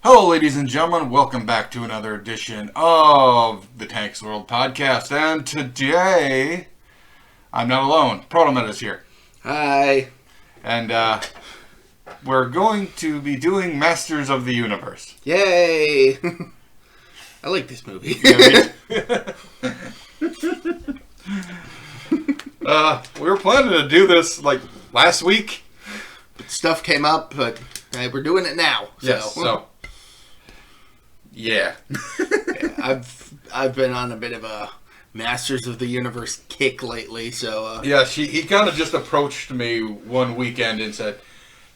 Hello, ladies and gentlemen. Welcome back to another edition of the Tanks World Podcast. And today, I'm not alone. Protomet is here. Hi. And we're going to be doing Masters of the Universe. Yay! I like this movie. We were planning to do this like last week. Stuff came up, but we're doing it now. Yeah. I've been on a bit of a Masters of the Universe kick lately, so... He kind of just approached me one weekend and said,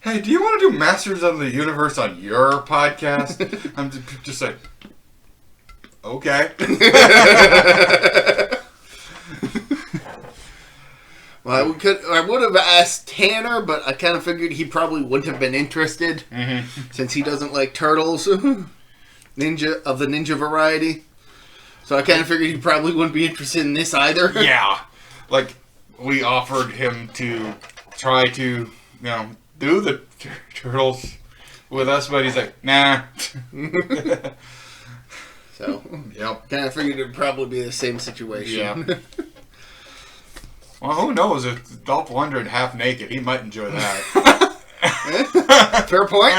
"Hey, do you want to do Masters of the Universe on your podcast?" I'm just like, okay. Well, I would have asked Tanner, but I kind of figured he probably wouldn't have been interested, since he doesn't like turtles, ninja variety. So I kind of figured he probably wouldn't be interested in this either. Yeah, like we offered him to try to, do the turtles with us, but he's like, nah. So, Yep. Kind of figured it would probably be the same situation. Yeah. Well, who knows? If Dolph Lundgren half naked, he might enjoy that. Fair point.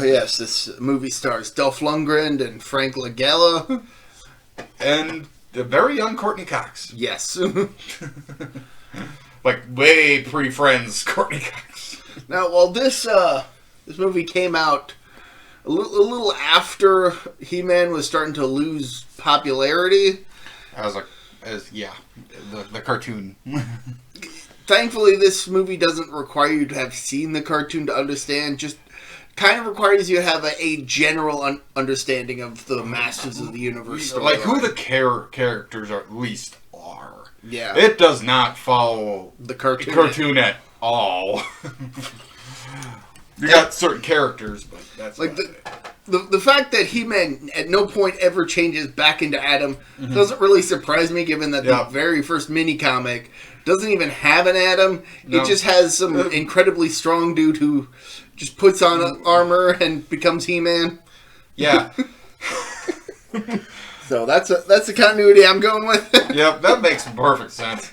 Yes, this movie stars Dolph Lundgren and Frank Langella. And the very young Courtney Cox. Yes. Like, way pre-Friends Courtney Cox. Now, while this movie came out a little after He-Man was starting to lose popularity... The cartoon. Thankfully, this movie doesn't require you to have seen the cartoon to understand. Just kind of requires you to have a general understanding of the Masters of the Universe story. Like who the characters are, at least are. Yeah. It does not follow the cartoon at all. You got certain characters, but that's like the fact that He-Man at no point ever changes back into Adam doesn't really surprise me, given that the very first mini-comic doesn't even have an Adam. No. It just has some incredibly strong dude who just puts on armor and becomes He-Man. Yeah. So that's the continuity I'm going with. Yep, that makes perfect sense.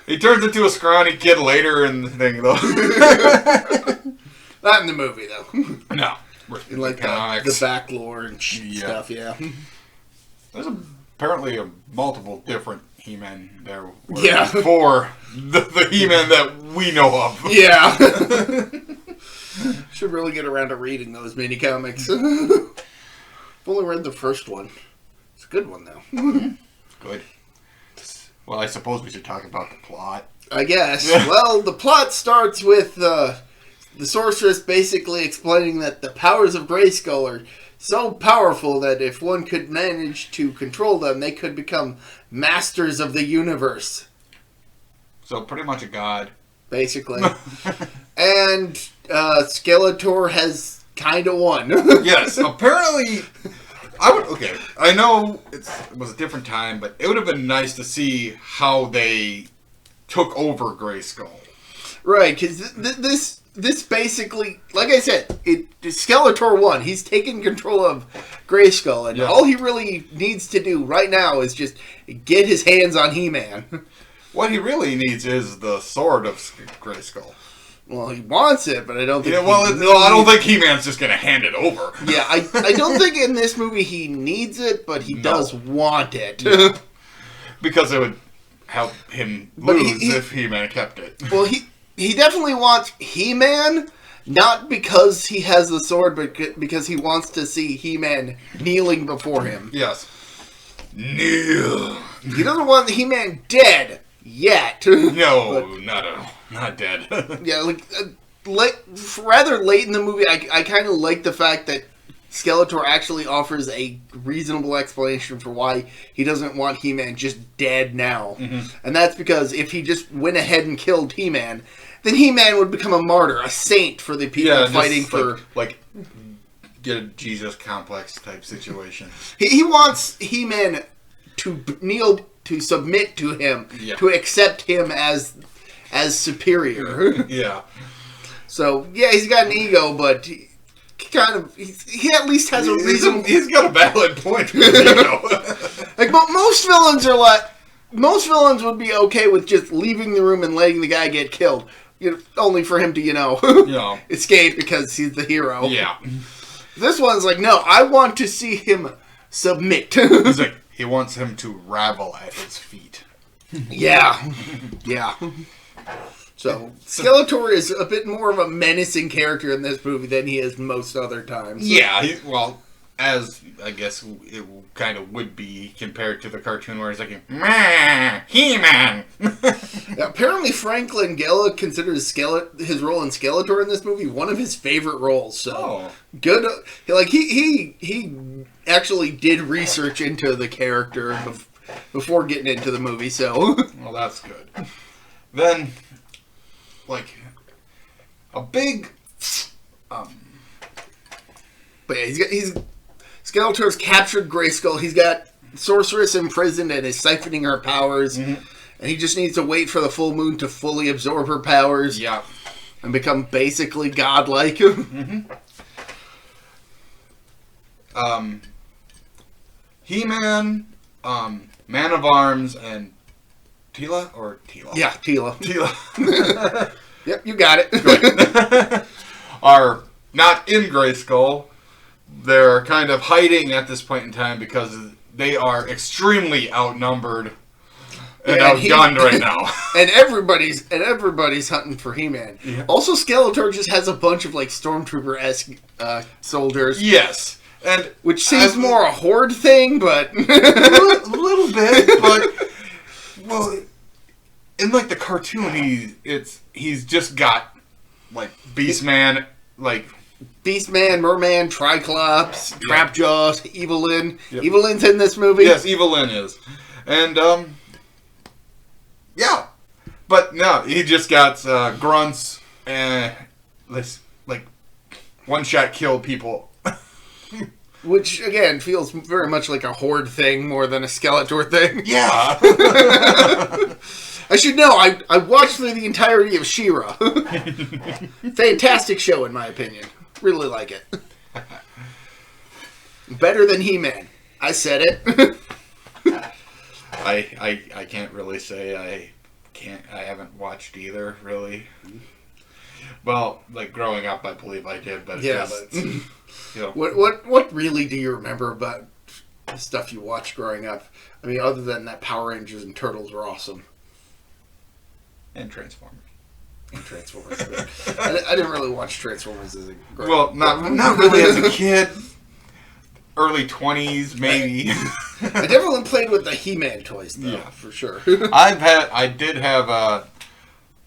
He turns into a scrawny kid later in the thing, though. Not in the movie, though. No. In like the back lore and stuff, yeah. There's apparently multiple different He-Men there. Yeah. For the He-Man that we know of. Yeah. Should really get around to reading those mini-comics. I've only read the first one. It's a good one, though. Good. Well, I suppose we should talk about the plot. I guess. Well, the plot starts with the sorceress basically explaining that the powers of Grayskull are so powerful that if one could manage to control them, they could become masters of the universe. So pretty much a god. Basically. And Skeletor has kind of won. Yes, apparently... I know it was a different time, but it would have been nice to see how they took over Grayskull. Right, because this basically, like I said, Skeletor won. He's taken control of Grayskull, and all he really needs to do right now is just get his hands on He-Man. What he really needs is the sword of Grayskull. Well, he wants it, but I don't think... I don't think He-Man's just going to hand it over. Yeah, I don't think in this movie he needs it, but he does want it. Yeah. Because it would help him lose if He-Man kept it. Well, he definitely wants He-Man, not because he has the sword, but because he wants to see He-Man kneeling before him. Yes. Kneel. He doesn't want He-Man dead yet. No, not dead. Yeah, rather late in the movie, I kind of like the fact that Skeletor actually offers a reasonable explanation for why he doesn't want He-Man just dead now. Mm-hmm. And that's because if he just went ahead and killed He-Man, then He-Man would become a martyr, a saint for the people fighting for... Get a Jesus complex type situation. He wants He-Man to kneel, to submit to him, to accept him as as superior. Yeah. So, yeah, he's got an ego, but he at least has a reason. He's got a valid point for his ego. Like, but most villains would be okay with just leaving the room and letting the guy get killed. Only for him to, escape because he's the hero. Yeah. This one's like, no, I want to see him submit. He's like, he wants him to ravel at his feet. Yeah. So, Skeletor is a bit more of a menacing character in this movie than he is most other times. Yeah, as I guess it kind of would be compared to the cartoon where he's like, He-Man! Apparently Franklin Gela considers his role in Skeletor in this movie one of his favorite roles. So, good. Like, he actually did research into the character before getting into the movie, so... Well, that's good. Then, like, a big... But yeah, he's Skeletor's captured Grayskull. He's got Sorceress imprisoned and is siphoning her powers. Mm-hmm. And he just needs to wait for the full moon to fully absorb her powers. Yeah. And become basically godlike. Mm-hmm. He-Man, Man of Arms, and Teela? Or Teela? Yeah, Teela. Teela. Yep, you got it. Are not in Grayskull. They're kind of hiding at this point in time because they are extremely outnumbered and outgunned right now. And everybody's hunting for He-Man. Yeah. Also, Skeletor just has a bunch of like Stormtrooper-esque soldiers. Yes. And which seems more a horde thing, but a little bit, but well, in like the cartoon, he's just got like Beastman, like Beastman, Merman, Triclops, Trapjaw, Evelyn. Yep. Evelyn's in this movie. Yes, Evelyn is, and yeah, but no, he just got grunts and like one-shot kill people. Which, again, feels very much like a horde thing more than a Skeletor thing. Yeah. I should know, I watched through the entirety of She-Ra. Fantastic show, in my opinion. Really like it. Better than He-Man. I said it. I can't really say I haven't watched either, really. Well, like growing up, I believe I did, but you know. What really do you remember about the stuff you watched growing up? I mean, other than that Power Rangers and Turtles were awesome. And Transformers. I didn't really watch Transformers as a grown up. Well, not really as a kid. Early 20s, maybe. I definitely played with the He-Man toys, though, for sure. I did have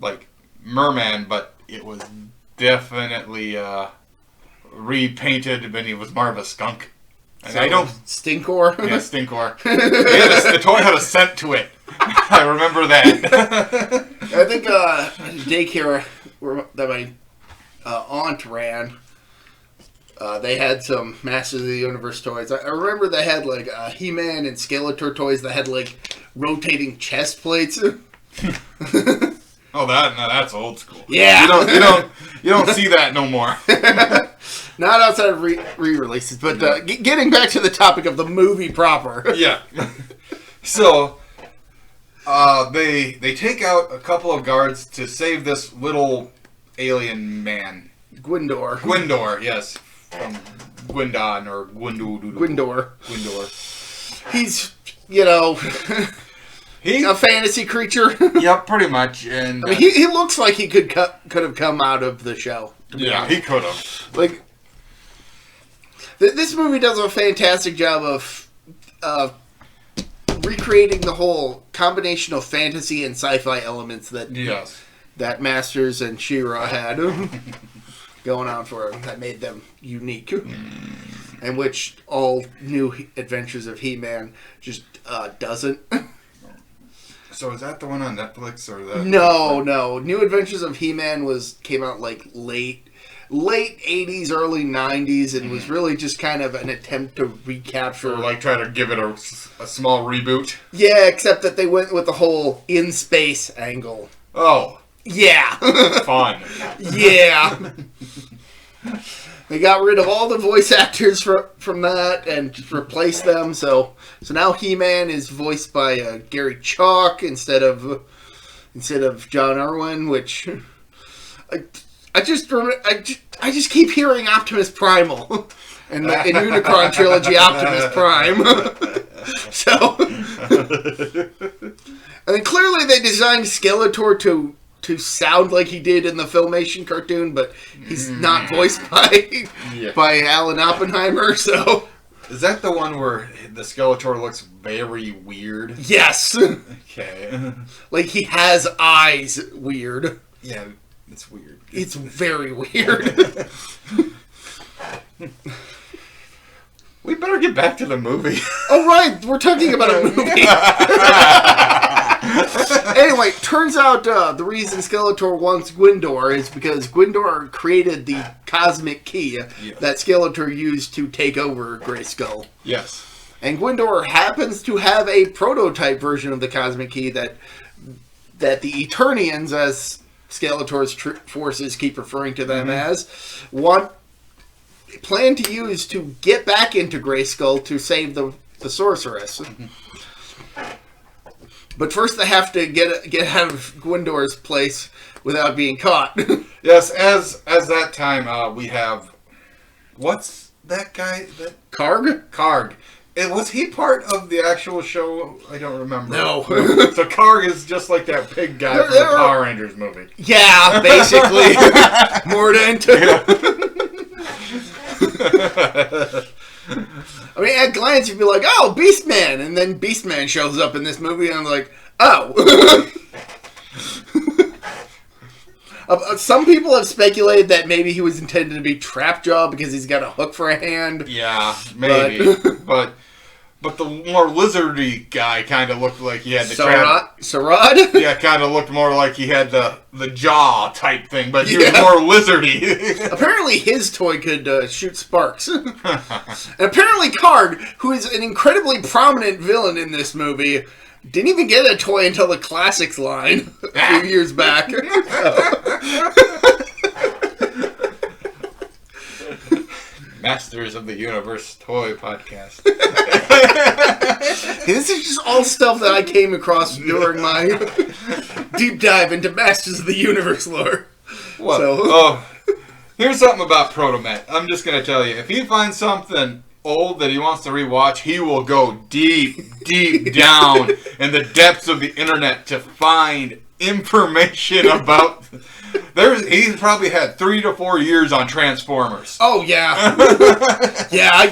like Merman, but it was definitely repainted when he was more of a skunk. And so I don't Stinkor. Yeah, Stinkor. The toy had a scent to it. I remember that. I think daycare that my aunt ran. They had some Masters of the Universe toys. I remember they had like He-Man and Skeletor toys that had like rotating chest plates. Oh, that's old school. Yeah, you don't see that no more. Not outside of re-releases, but getting back to the topic of the movie proper. Yeah. So, they take out a couple of guards to save this little alien man. Gwindor, yes. From Gwindon or Gwindor. He's, he's a fantasy creature. Yep, pretty much. And I mean, he looks like he could have come out of the show. Yeah, he could have. Like, this movie does a fantastic job of recreating the whole combination of fantasy and sci-fi elements that Masters and She-Ra had going on for them that made them unique, and which all New Adventures of He-Man just doesn't. So is that the one on Netflix or that? No. New Adventures of He-Man came out like late 80s, early 90s, and was really just kind of an attempt to recapture. Or like try to give it a small reboot. Yeah, except that they went with the whole in space angle. Oh. Yeah. Fun. Yeah. They got rid of all the voice actors from that and just replaced them. So now He-Man is voiced by Gary Chalk instead of John Irwin, which I just keep hearing Optimus Primal in Unicron trilogy, Optimus Prime. So, I mean, clearly they designed Skeletor to sound like he did in the Filmation cartoon, but he's not voiced by Alan Oppenheimer. So, is that the one where the Skeletor looks very weird? Yes. Okay. Like he has eyes. Weird. Yeah, it's weird. It's very weird. We better get back to the movie. Oh, right. We're talking about a movie. Anyway, turns out the reason Skeletor wants Gwindor is because Gwindor created the cosmic key that Skeletor used to take over Grayskull. Yes. And Gwindor happens to have a prototype version of the cosmic key that the Eternians, as Skeletor's forces keep referring to them as, plan to use to get back into Grayskull to save the sorceress. But first they have to get out of Gwindor's place without being caught. Yes, as that time we have, what's that guy? Karg? Karg. Was he part of the actual show? I don't remember. No. So Karg is just like that big guy from the Power Rangers movie. Yeah, basically. Mordant. I mean, at glance, you'd be like, oh, Beastman! And then Beastman shows up in this movie, and I'm like, oh. Some people have speculated that maybe he was intended to be Trapjaw because he's got a hook for a hand. Yeah, maybe. But the more lizardy guy kind of looked like he had the Sarad? Yeah, kind of looked more like he had the jaw type thing, but he was more lizardy. Apparently his toy could shoot sparks. And apparently Karg, who is an incredibly prominent villain in this movie, didn't even get a toy until the Classics line a few years back. Masters of the Universe Toy Podcast. This is just all stuff that I came across during my deep dive into Masters of the Universe lore. Here's something about Protomet. I'm just going to tell you. If he finds something old that he wants to rewatch, he will go deep down in the depths of the internet to find information about... He probably had 3 to 4 years on Transformers. Oh yeah, yeah. I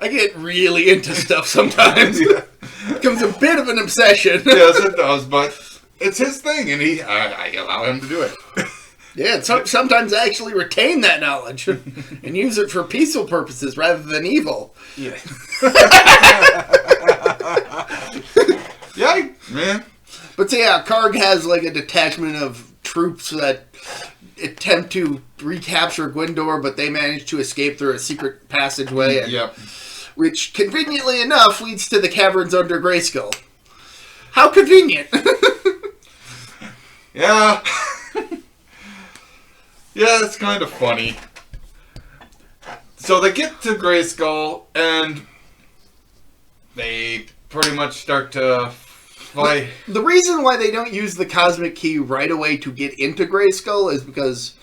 get really into stuff sometimes. It becomes a bit of an obsession. Yes, it does, but it's his thing, and I allow him to do it. Yeah, sometimes I actually retain that knowledge and use it for peaceful purposes rather than evil. Yeah. Yeah, man. But so yeah, Karg has like a detachment of troops that attempt to recapture Gwindor, but they manage to escape through a secret passageway. Which, conveniently enough, leads to the caverns under Grayskull. How convenient! Yeah. Yeah, it's kind of funny. So they get to Grayskull, and they pretty much start to fight. The reason why they don't use the Cosmic Key right away to get into Grayskull is because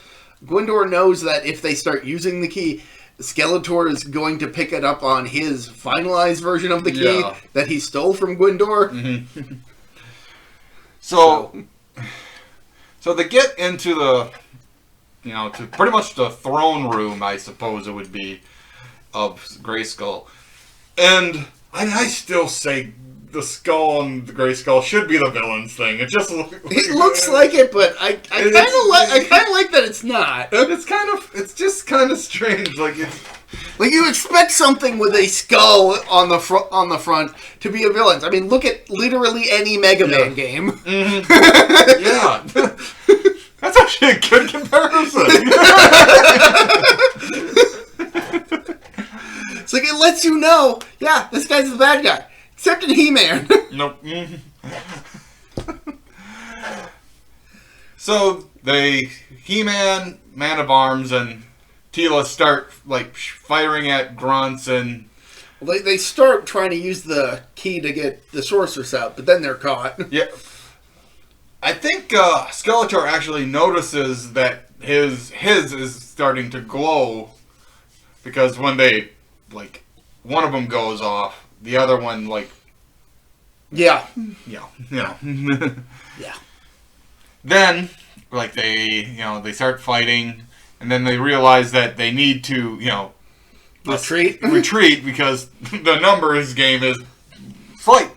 Gwindor knows that if they start using the key, Skeletor is going to pick it up on his finalized version of the key that he stole from Gwindor. Mm-hmm. So they get into the, to pretty much the throne room, I suppose it would be, of Grayskull. And I still say the skull and the Grayskull should be the villain's thing. It looks like it, but I kind of like that it's not. It's just kind of strange. Like you expect something with a skull on the front to be a villain. I mean, look at literally any Mega Man game. Mm-hmm. Yeah, that's actually a good comparison. It's like it lets you know, yeah, this guy's the bad guy. Except in He-Man. Nope. So He-Man, Man of Arms, and Teela start like firing at grunts and. They start trying to use the key to get the sorceress out, but then they're caught. Yeah. I think Skeletor actually notices that his is starting to glow because when they, like, one of them goes off, the other one, like... Yeah. Yeah, you know. Yeah. Then, like, they start fighting, and then they realize that they need to, retreat because the numbers game is slight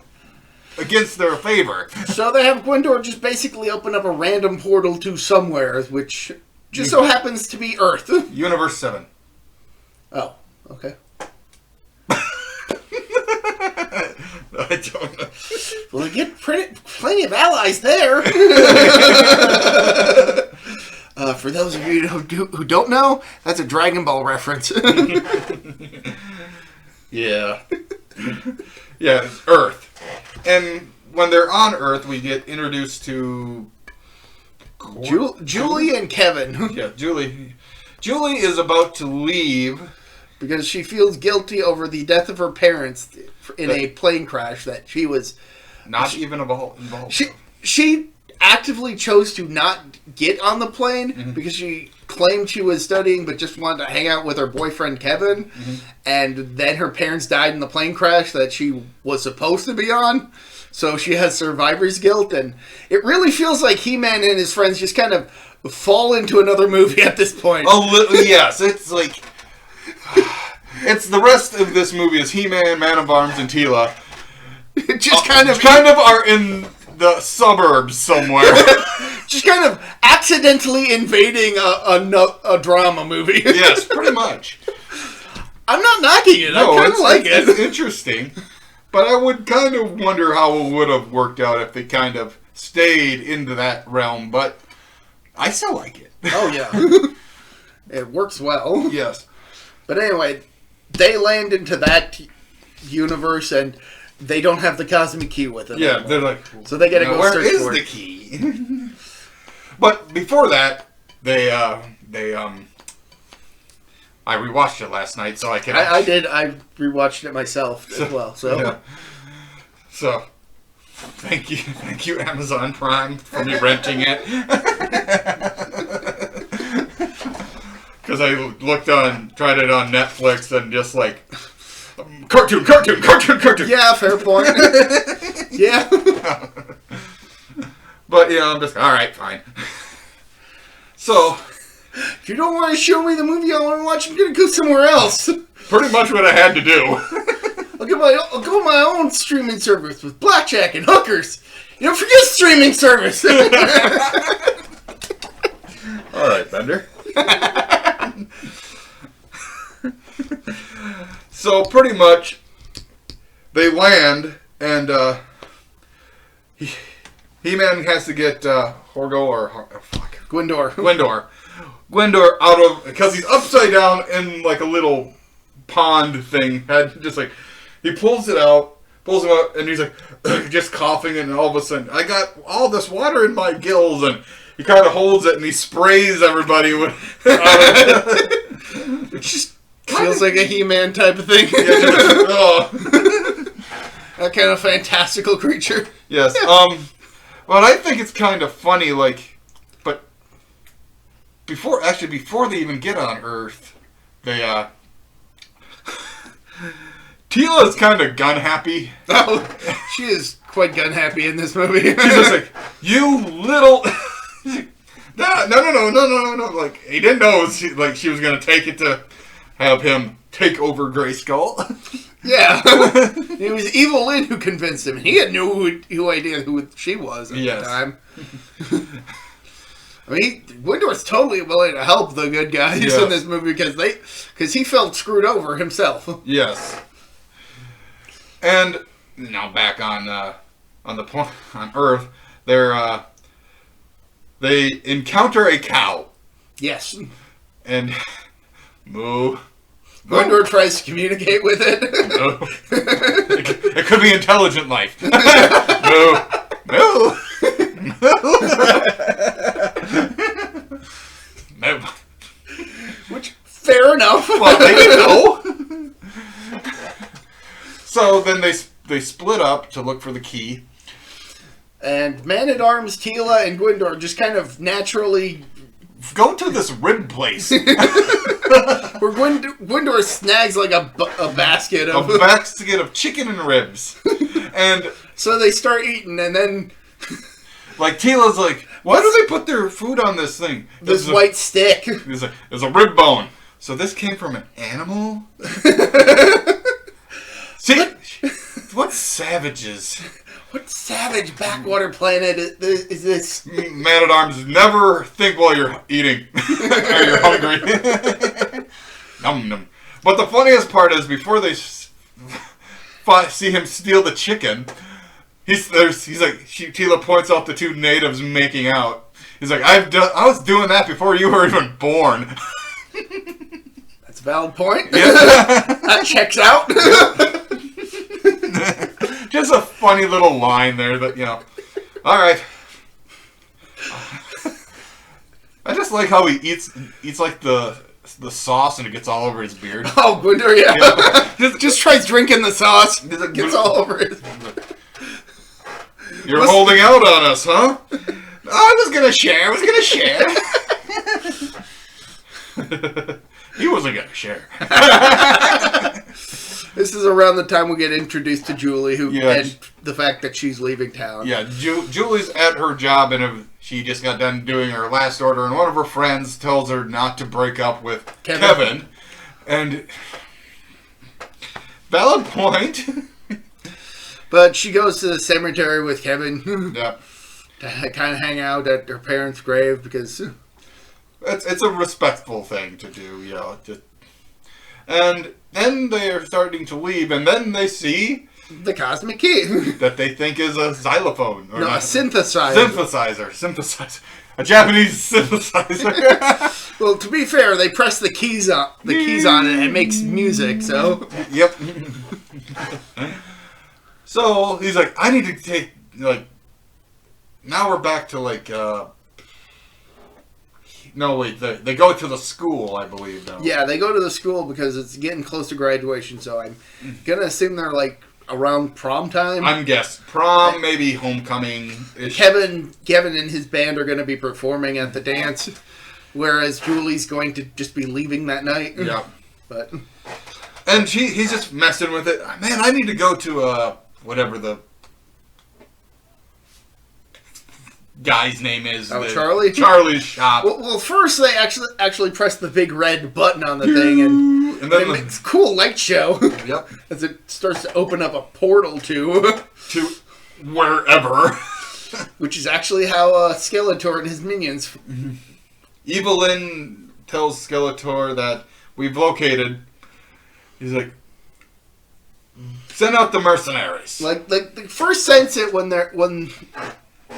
against their favor. So they have Gwendor just basically open up a random portal to somewhere, which just so happens to be Earth. Universe 7. Oh, okay. I don't know. Well, they get plenty of allies there. For those of you who don't know, that's a Dragon Ball reference. Yeah. Yeah, it's Earth. And when they're on Earth, we get introduced to... Julie and Kevin. Yeah, Julie. Julie is about to leave... Because she feels guilty over the death of her parents in a plane crash that she was... even involved. She actively chose to not get on the plane because she claimed she was studying but just wanted to hang out with her boyfriend Kevin. And then her parents died in the plane crash that she was supposed to be on. So she has survivor's guilt. And it really feels like He-Man and his friends just kind of fall into another movie at this point. Yes, it's like... It's the rest of this movie is He-Man, Man of Arms, and Teela. Just kind of are in the suburbs somewhere. Just kind of accidentally invading a drama movie. Yes, pretty much. I'm not knocking it. No, I kind of like it. It's interesting. But I would kind of wonder how it would have worked out if they kind of stayed into that realm. But I still like it. Oh, yeah. It works well. Yes. But anyway, they land into that universe and they don't have the cosmic key with them. Yeah, anymore. they're like, so they gotta go where search is for the it. key? But before that, I rewatched it last night, so I can. I did. I rewatched it myself as well. So, yeah. So, thank you, Amazon Prime, for me renting it. Because I tried it on Netflix and just like, cartoon. Yeah, fair point. Yeah. But, I'm just, alright, fine. So. If you don't want to show me the movie I want to watch, I'm going to go somewhere else. Pretty much what I had to do. I'll go my own streaming service with blackjack and hookers. You don't forget streaming service. Alright, Bender. So pretty much they land and He-Man has to get Gwendor out of, because he's upside down in like a little pond thing. Just like he pulls him out, and he's like just coughing, and all of a sudden I got all this water in my gills, and he kind of holds it and he sprays everybody with. It just feels like a He-Man type of thing. That kind of fantastical creature. Yes. But I think it's kind of funny, like, but before they even get on Earth, they Teela is kind of gun happy. Oh, she is quite gun happy in this movie. She's just like, you little. No. Like, he didn't know she was going to take it to have him take over Grayskull. Yeah. It was Evil Lynn who convinced him. He had no idea who she was at the time. I mean, Windor's totally willing to help the good guys in this movie because he felt screwed over himself. Yes. And now back on Earth, they encounter a cow. Yes. And moo. Gwendor tries to communicate with it. No. It could be intelligent life. No. Which, fair enough. Well, they didn't know. So then they split up to look for the key. And Man-at-Arms, Teela, and Gwendor just kind of naturally go to this rib place. Where Gwendor snags like a basket of chicken and ribs. And so they start eating, and then like Teela's like, why do they put their food on this thing? This white stick. There's a rib bone. So this came from an animal? See, what savages? What savage backwater planet is this? Man-at-Arms never think while you're eating. Or you're hungry. Nom nom. But the funniest part is before they see him steal the chicken, he's like, Teela points out the two natives making out. He's like, I was doing that before you were even born. That's a valid point. Yeah. That checks out. Just a funny little line there that, all right. I just like how he eats like the sauce and it gets all over his beard. Oh, Gwendor, yeah. Just tries drinking the sauce. It gets all over his beard. You're holding out on us, huh? I was gonna share. He wasn't gonna share. This is around the time we get introduced to Julie, and the fact that she's leaving town. Yeah, Julie's at her job, and she just got done doing her last order, and one of her friends tells her not to break up with Kevin. And valid point. But she goes to the cemetery with Kevin. Yeah. To kind of hang out at her parents' grave because it's a respectful thing to do, And then they are starting to leave, and then they see the cosmic key that they think is a xylophone. Or a synthesizer. Synthesizer. A Japanese synthesizer. Well, to be fair, they press the keys on it and it makes music, so. Yep. So he's like, I need to take, now we're back to no, wait, they go to the school, I believe, though. Yeah, they go to the school because it's getting close to graduation, so I'm going to assume they're, around prom time. I'm guessing. Prom, maybe homecoming. Kevin and his band are going to be performing at the dance, whereas Julie's going to just be leaving that night. Yeah. And he's just messing with it. Man, I need to go to, whatever the guy's name is. Charlie? Charlie's shop. Well, first they actually press the big red button on the thing, and then it makes a cool light show. Yep. As it starts to open up a portal to wherever. Which is actually how Skeletor and his minions. Mm-hmm. Evelyn tells Skeletor that we've located. He's like, send out the mercenaries. Like the first sense it when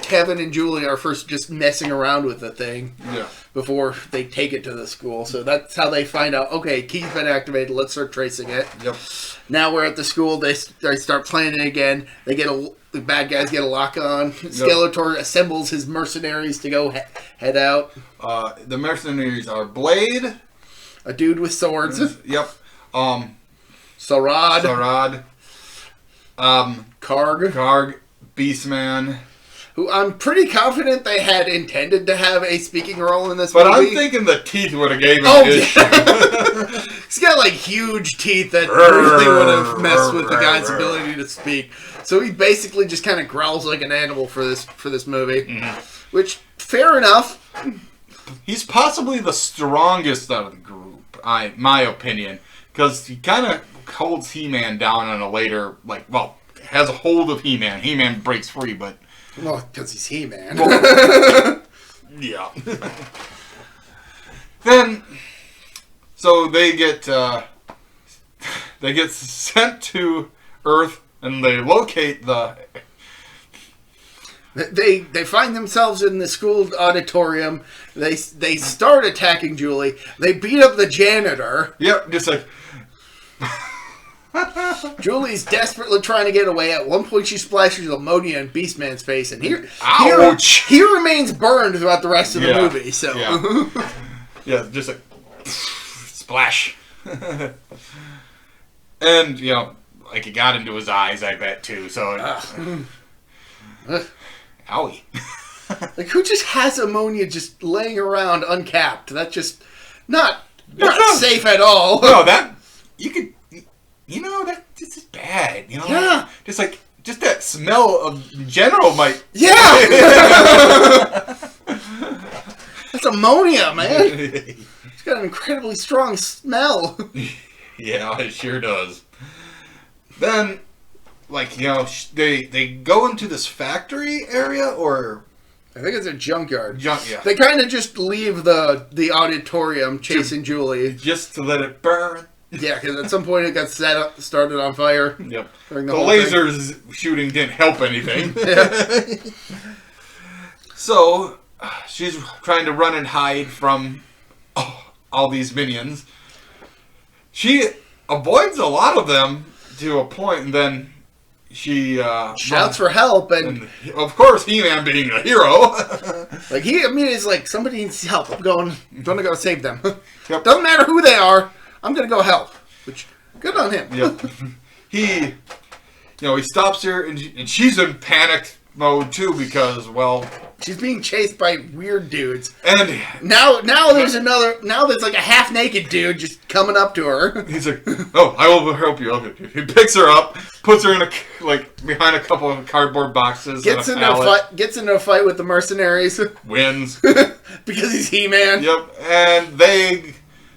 Kevin and Julie are first just messing around with the thing before they take it to the school. So that's how they find out, okay, key's been activated, let's start tracing it. Yep. Now we're at the school, they start playing it again. The bad guys get a lock on. Skeletor assembles his mercenaries to go head out. The mercenaries are Blade. A dude with swords. Yep. Sarad. Karg. Beastman. Who I'm pretty confident they had intended to have a speaking role in this movie. But I'm thinking the teeth would have gave him issue. He's got huge teeth that really would have messed with the guy's ability to speak. So he basically just kind of growls like an animal for this movie. Mm-hmm. Which, fair enough. He's possibly the strongest out of the group, my opinion. Because he kind of holds He-Man down on a later, has a hold of He-Man. He-Man breaks free, but... Well, because he's He-Man. Yeah. Then, so they get sent to Earth, and they locate the... They find themselves in the school auditorium. They start attacking Julie. They beat up the janitor. Yep, just like... Julie's desperately trying to get away. At one point, she splashes ammonia in Beastman's face, and he remains burned throughout the rest of the movie. So, Yeah, just like splash. And, you know, like it got into his eyes, I bet, too. So, owie. Like, who just has ammonia just laying around uncapped? That's just not safe at all. No, that, you could, you know, that this is bad. You know? Yeah. Just that smell of general might. Yeah! That's ammonia, man. It's got an incredibly strong smell. Yeah, it sure does. Then, like, you know, they go into this factory area, or... I think it's a junkyard. Yeah. They kind of just leave the auditorium chasing Julie. Just to let it burn. Yeah, because at some point it got started on fire. Yep. The lasers shooting didn't help anything. Yeah. So, she's trying to run and hide from all these minions. She avoids a lot of them to a point, and then she shouts for help, and of course, He-Man being a hero, like he immediately is like, somebody needs help. I'm gonna go save them. Yep. Doesn't matter who they are. I'm gonna go help. Which, good on him. Yep. He stops her, and she's in panic mode too, because, well, she's being chased by weird dudes. And now there's like a half naked dude just coming up to her. He's like, "Oh, I will help you." Okay. He picks her up, puts her in behind a couple of cardboard boxes. Gets into a fight with the mercenaries. Wins because he's He-Man. Yep. And they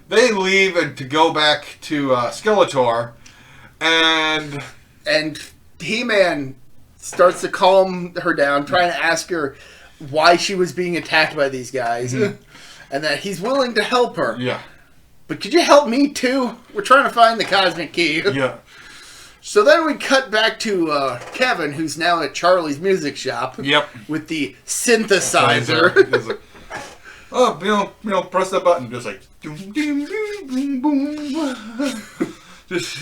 leave and to go back to Skeletor, and He-Man starts to calm her down, trying to ask her why she was being attacked by these guys, and that he's willing to help her. Yeah. But could you help me too? We're trying to find the cosmic key. Yeah. So then we cut back to Kevin, who's now at Charlie's music shop. Yep. With the synthesizer. He's like, oh, press that button. Just like, boom, boom, boom, boom. Just,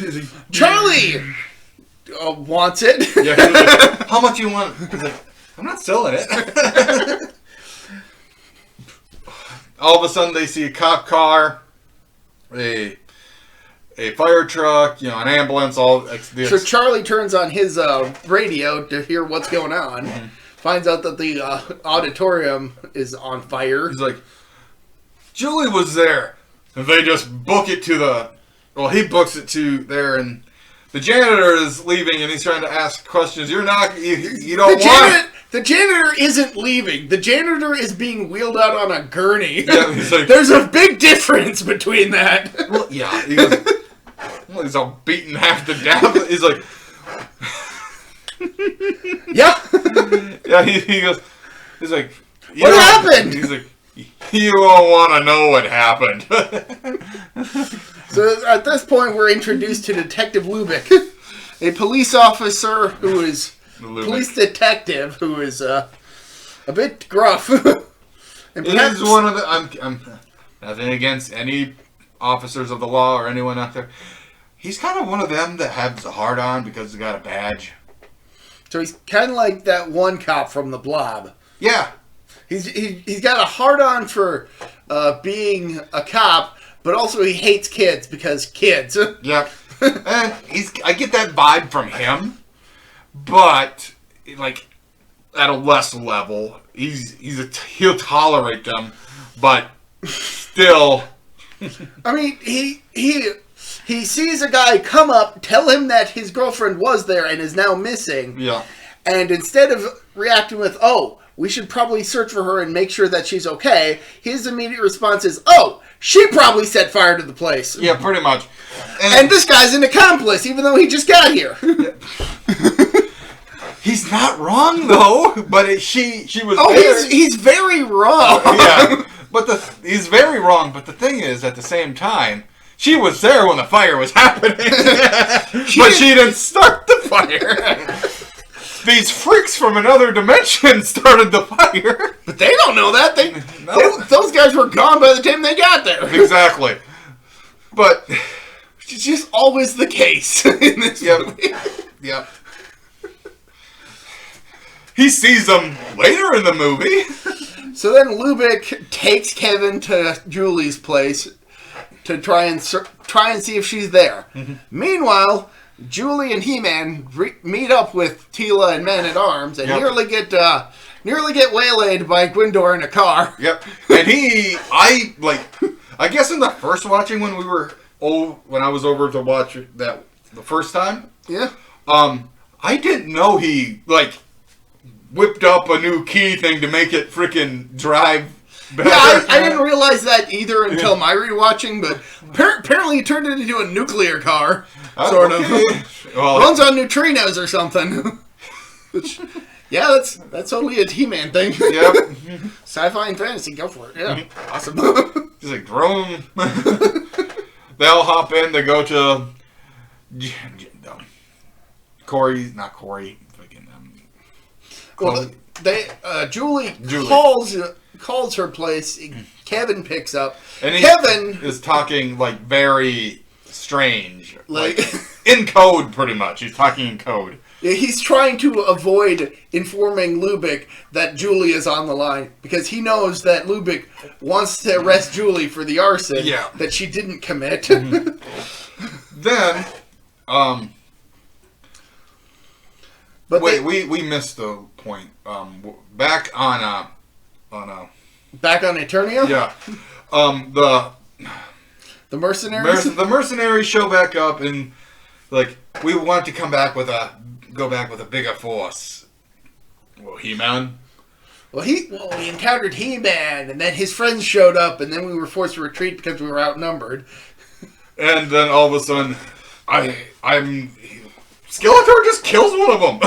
Charlie wants it. Yeah. He's like, how much you want? He's like, I'm not selling it. All of a sudden, they see a cop car, a fire truck, an ambulance. So Charlie turns on his radio to hear what's going on. Mm-hmm. Finds out that the auditorium is on fire. He's like, Julie was there. And they just book it to he books it to there, and the janitor is leaving, and he's trying to ask questions. You don't want... The janitor isn't leaving. The janitor is being wheeled out on a gurney. Yeah, he's like, there's a big difference between that. Well, yeah. He goes, he's all beaten half to death. He's like... Yeah. Yeah, he goes... He's like... What happened? He's like, you don't want to know what happened. So at this point, we're introduced to Detective Lubick, a police officer who is... police detective who is a bit gruff. And he's one of the... I'm nothing against any officers of the law or anyone out there. He's kind of one of them that has a hard-on because he's got a badge. So he's kind of like that one cop from The Blob. Yeah. He's got a hard-on for being a cop, but also he hates kids because kids. Yeah. And I get that vibe from him. But, at a less level, he'll tolerate them, but still. I mean, he sees a guy come up, tell him that his girlfriend was there and is now missing. Yeah. And instead of reacting with, we should probably search for her and make sure that she's okay, his immediate response is, she probably set fire to the place. Yeah, pretty much. And this guy's an accomplice, even though he just got here. He's not wrong, though. But she was there. He's very wrong. Yeah, he's very wrong. But the thing is, at the same time, she was there when the fire was happening. But she didn't start the fire. These freaks from another dimension started the fire. But they don't know that. Those guys were gone by the time they got there. Exactly. But it's just always the case in this movie. Yep. He sees them later in the movie. So then Lubick takes Kevin to Julie's place to try and see if she's there. Mm-hmm. Meanwhile, Julie and He-Man meet up with Teela and Man-at-Arms and nearly get waylaid by Gwindor in a car. Yep. And I guess in the first watching when I was over to watch that the first time. Yeah. I didn't know he whipped up a new key thing to make it freaking drive better. Yeah, I didn't realize that either until my rewatching, but apparently he turned it into a nuclear car. Sort of. Well, runs on neutrinos or something. Which, yeah, that's totally a He-Man thing. Yep. Sci-fi and fantasy, go for it. Yeah, awesome. He's like, drone. They'll hop in to go to Corey. Well, Julie calls her place. Kevin picks up. And Kevin is talking very strange, in code, pretty much. He's talking in code. Yeah, he's trying to avoid informing Lubick that Julie is on the line because he knows that Lubick wants to arrest Julie for the arson that she didn't commit. Mm-hmm. Then, but we missed the point. Back on Eternia? Yeah. The mercenaries? The mercenaries show back up and we want to go back with a bigger force. Well, He-Man. Well, we encountered He-Man, and then his friends showed up, and then we were forced to retreat because we were outnumbered. And then all of a sudden, Skeletor just kills one of them.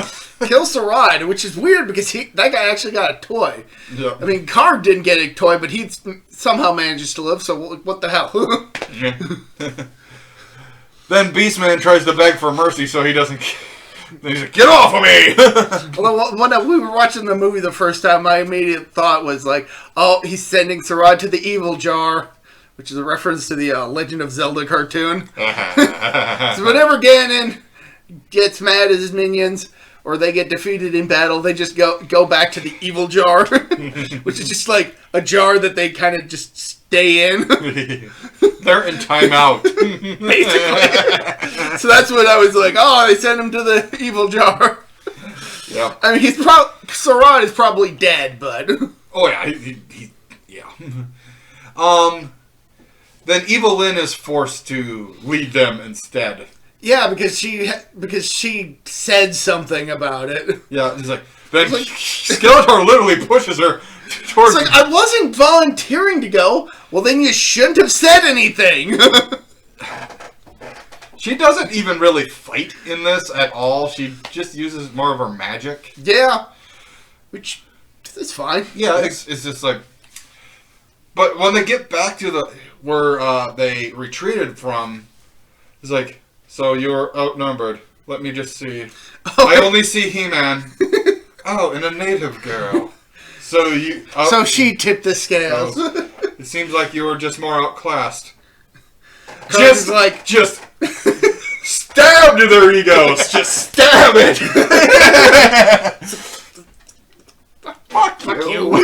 Kills Sarad, which is weird because that guy actually got a toy. Yeah. I mean, Card didn't get a toy, but he somehow manages to live, so what the hell? Then Beastman tries to beg for mercy so he doesn't... He's like, get off of me! Well, when we were watching the movie the first time, my immediate thought was he's sending Sarad to the evil jar, which is a reference to the Legend of Zelda cartoon. So whenever Ganon gets mad at his minions, or they get defeated in battle, they just go back to the evil jar, which is just a jar that they kind of just stay in. They're in timeout. Basically. So that's what I was they sent him to the evil jar. Yeah. I mean, Sarad is probably dead, but... Oh, yeah. Yeah. Then Evil Lynn is forced to lead them instead. Yeah, because she said something about it. Yeah, he's Skeletor literally pushes her towards... It's I wasn't volunteering to go. Well, then you shouldn't have said anything. She doesn't even really fight in this at all. She just uses more of her magic. Yeah. Which is fine. Yeah, it's just But when they get back to where they retreated from, it's so you're outnumbered. Let me just see. I only see He-Man. And a native girl. So so she tipped the scales. It seems like you were just more outclassed. Just stab to their egos. Just stab it. Fuck you.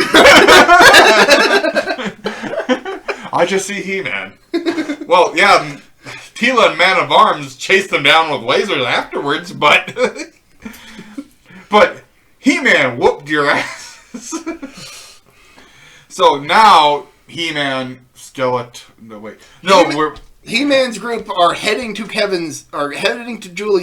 I just see He-Man. Well, yeah. Teela and Man-at-Arms chased them down with lasers afterwards, but He-Man whooped your ass. So now He-Man, He-Man's group are heading to Julie's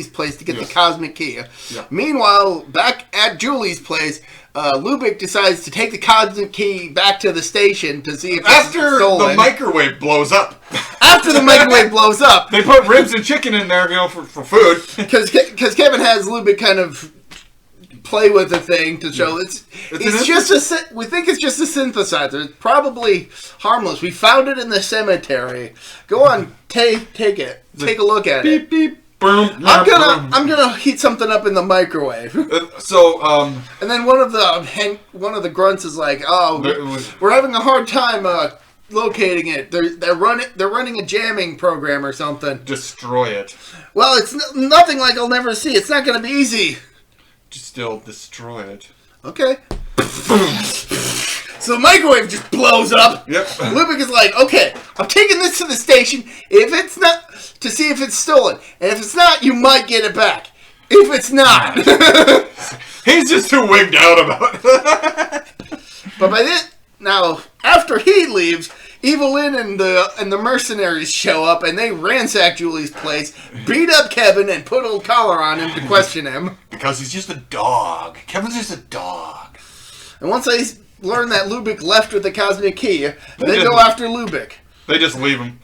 place to get the cosmic key. Yeah. Meanwhile, back at Julie's place, Lubick decides to take the cosmic key back to the station to see if it's stolen. The microwave blows up. After the microwave blows up, they put ribs and chicken in there, for food. Because Kevin has Lubick kind of play with the thing to show we think it's just a synthesizer. It's probably harmless. We found it in the cemetery. Go on, take it. Take a look at it. Beep beep. Boom. I'm gonna heat something up in the microwave. And then one of the grunts is like, we're having a hard time locating it. They're running a jamming program or something. Destroy it. Well, it's nothing like I'll never see. It's not gonna be easy. Just still destroy it. Okay. So the microwave just blows up. Yep. Lubick is like, okay, I'm taking this to the station. If it's not, to see if it's stolen. And if it's not, you might get it back. If it's not. He's just too wigged out about it. But by this, now, after he leaves, Evelyn and the mercenaries show up, and they ransack Julie's place, beat up Kevin, and put a collar on him to question him. Because he's just a dog. Kevin's just a dog. And once they learn that Lubick left with the cosmic key, they go after Lubick. They just leave him.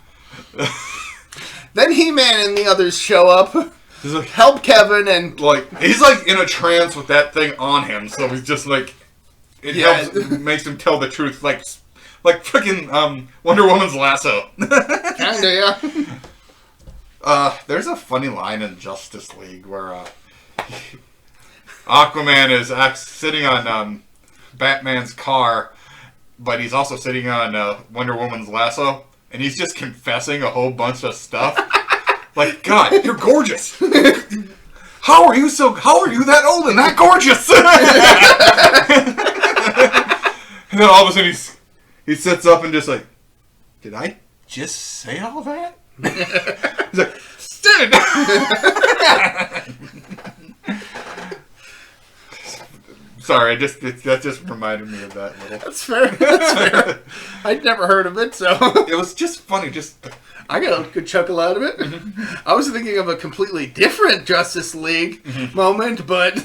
Then He-Man and the others show up, He's like, help Kevin, and... he's like in a trance with that thing on him, so he's just like... It helps, makes him tell the truth, like freaking Wonder Woman's lasso. Kinda, yeah. There's a funny line in Justice League where Aquaman is sitting on Batman's car, but he's also sitting on Wonder Woman's lasso, and he's just confessing a whole bunch of stuff. Like, God, you're gorgeous. How are you that old and that gorgeous? And then all of a sudden he sits up and just like, did I just say all that? He's like, dude! Sorry, that just reminded me of that little. That's fair. That's fair. I'd never heard of it, so. It was just funny, I got a good chuckle out of it. Mm-hmm. I was thinking of a completely different Justice League moment, but...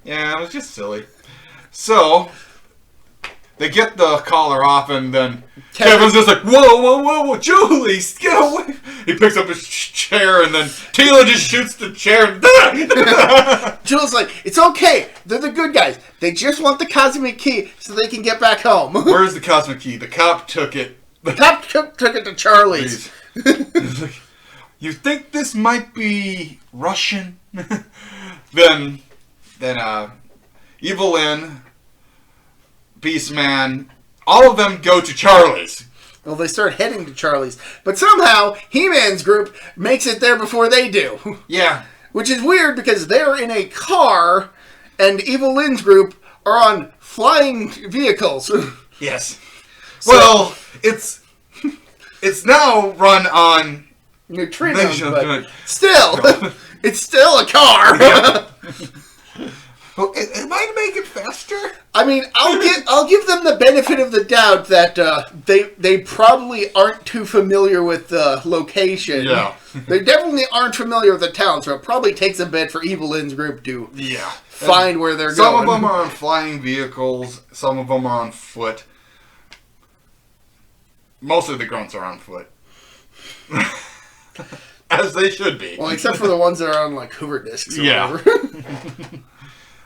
Yeah, it was just silly. So, they get the collar off, and then Kevin's just like, whoa, Julie, get away. He picks up his chair, and then Tila just shoots the chair. Julie's like, it's okay. They're the good guys. They just want the cosmic key so they can get back home. Where's the cosmic key? The cop took it. The cop took it to Charlie's. Like, you think this might be Russian? Then Evelyn, Beastman, all of them go to Charlie's. Well, they start heading to Charlie's. But somehow, He-Man's group makes it there before they do. Yeah. Which is weird because they're in a car, and Evelyn's group are on flying vehicles. Yes. So, well, it's now run on neutrinos, but still, it's still a car. Yeah. Well, it might make it faster. I mean, I'll give them the benefit of the doubt that they probably aren't too familiar with the location. Yeah. They definitely aren't familiar with the town, so it probably takes a bit for Evelyn's group to find where they're going. Some of them are on flying vehicles. Some of them are on foot. Most of the grunts are on foot. As they should be. Well, except for the ones that are on, like, Hoover discs or whatever.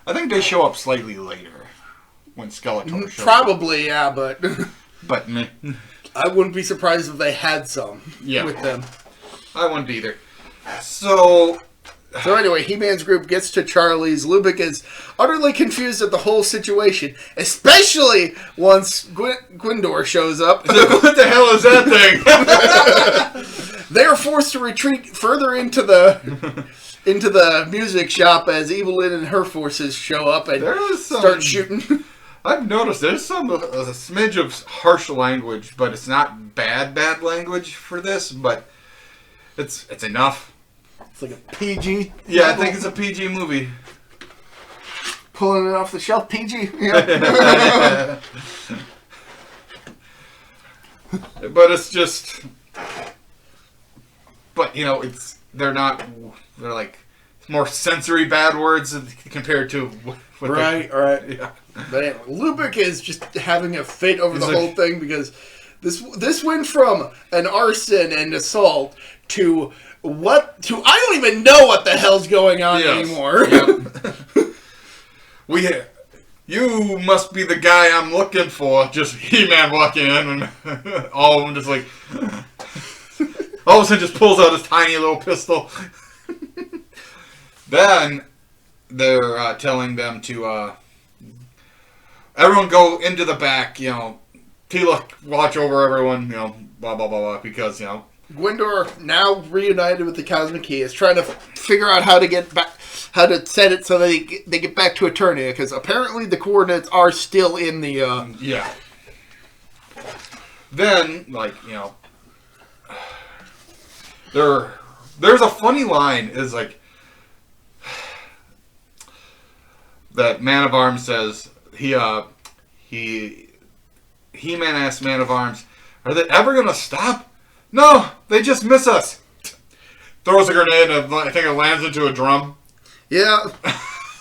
I think they show up slightly later when Skeletor shows Probably, yeah, but... But I wouldn't be surprised if they had some with them. I wouldn't either. So anyway, He-Man's group gets to Charlie's. Lubick is utterly confused at the whole situation, especially once Gwindor shows up. What the hell is that thing? They are forced to retreat further into the music shop as Evelyn and her forces show up and start shooting. I've noticed there's a smidge of harsh language, but it's not bad language for this, but it's enough. It's like a PG. Yeah, I think it's a PG movie. Pulling it off the shelf, PG. Yeah. But it's just... But, you know, they're like more sensory bad words compared to what right. Yeah. But anyway, Lubick is just having a fit over the whole thing because this went from an arson and assault to I don't even know what the hell's going on anymore. Yep. You must be the guy I'm looking for. Just He-Man walking in and all of them just like... All of a sudden just pulls out his tiny little pistol. Then they're telling them to everyone go into the back, you know, Tila watch over everyone, you know, blah blah blah blah, because, you know, Gwendor, now reunited with the Cosmic Key, is trying to figure out how to get back, how to set it so that they get back to Eternia, because apparently the coordinates are still in the. Yeah. Then, like, you know, there's a funny line is like that Man of Arms says He-Man asks Man of Arms, "Are they ever gonna stop?" "No, they just miss us." Throws a grenade and I think it lands into a drum. Yeah,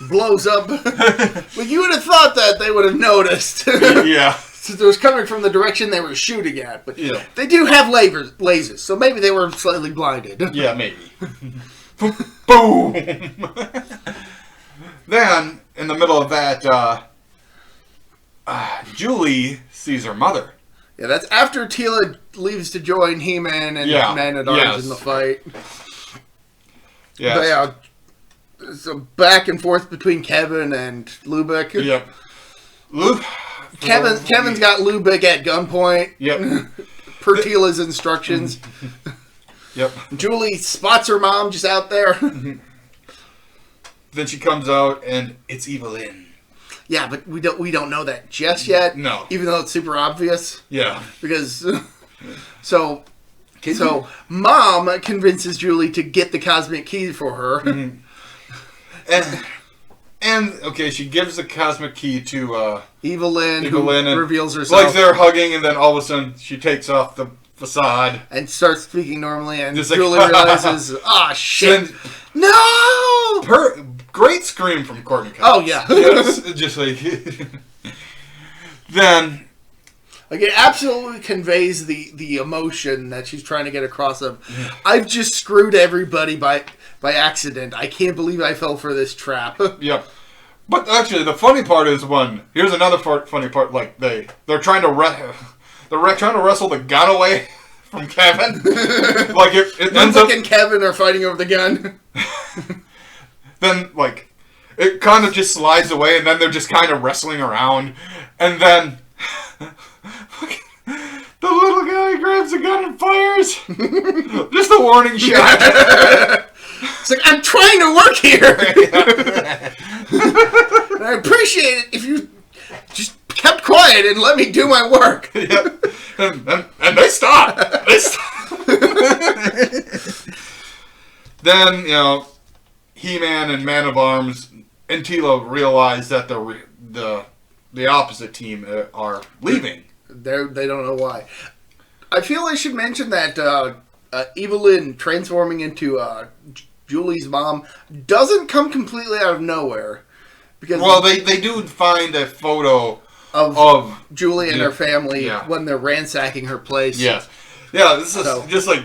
blows up. Well, you would have thought that they would have noticed. Yeah. Since it was coming from the direction they were shooting at. But yeah. They do have lasers, so maybe they were slightly blinded. Yeah, maybe. Boom! Then, in the middle of that, Julie sees her mother. Yeah, that's after Teela leaves to join He-Man and Man-at-Arms in the fight. Yeah. There's a back and forth between Kevin and Lubeck. Yep. Kevin's got Lubeck at gunpoint. Yep. Per Teela's instructions. Yep. Julie spots her mom just out there. Then she comes out and it's Evelyn. Yeah, but we don't know that just yet. No. Even though it's super obvious. Yeah. Because so Mom convinces Julie to get the Cosmic Key for her. Mm-hmm. And okay, she gives the Cosmic Key to Evelyn, who reveals herself. Like they're hugging, and then all of a sudden she takes off the facade and starts speaking normally, and just Julie like, realizes, shit, no! Great scream from Courtney Cox. Oh yeah, yes, just like then. Like it absolutely conveys the emotion that she's trying to get across of. I've just screwed everybody by accident. I can't believe I fell for this trap. Yep. But actually, the funny part is here's another funny part. Like they're trying to trying to wrestle the gun away from Kevin. Like it ends up and Kevin are fighting over the gun. Then like it kind of just slides away, and then they're just kind of wrestling around, and then the little guy grabs a gun and fires. Just a warning shot. It's like, I'm trying to work here. I appreciate it if you just kept quiet and let me do my work. Yep. And they stop. Then, He-Man and Man of Arms and Teela realize that the opposite team are leaving. They don't know why. I feel I should mention that Evelyn transforming into Julie's mom doesn't come completely out of nowhere. Because they do find a photo of Julie and her family when they're ransacking her place. Yes. Yeah, this is just like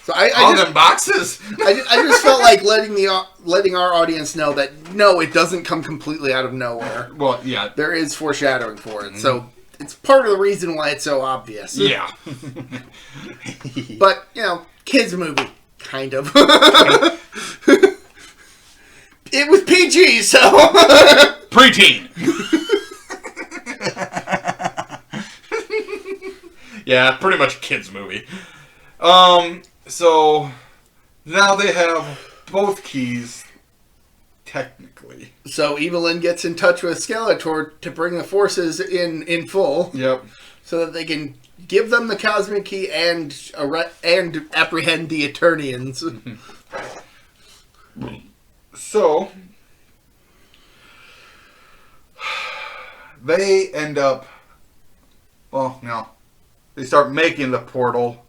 so I all just, them boxes. I just felt like letting our audience know that no, it doesn't come completely out of nowhere. Well, yeah, there is foreshadowing for it. Mm-hmm. So it's part of the reason why it's so obvious. Yeah. But kids movie, kind of. It was PG, so preteen. Yeah, pretty much kids movie. So now they have both keys, technically. So Evelyn gets in touch with Skeletor to bring the forces in full. Yep. So that they can give them the Cosmic Key and apprehend the Eternians. So they end up. Well, no. They start making the portal.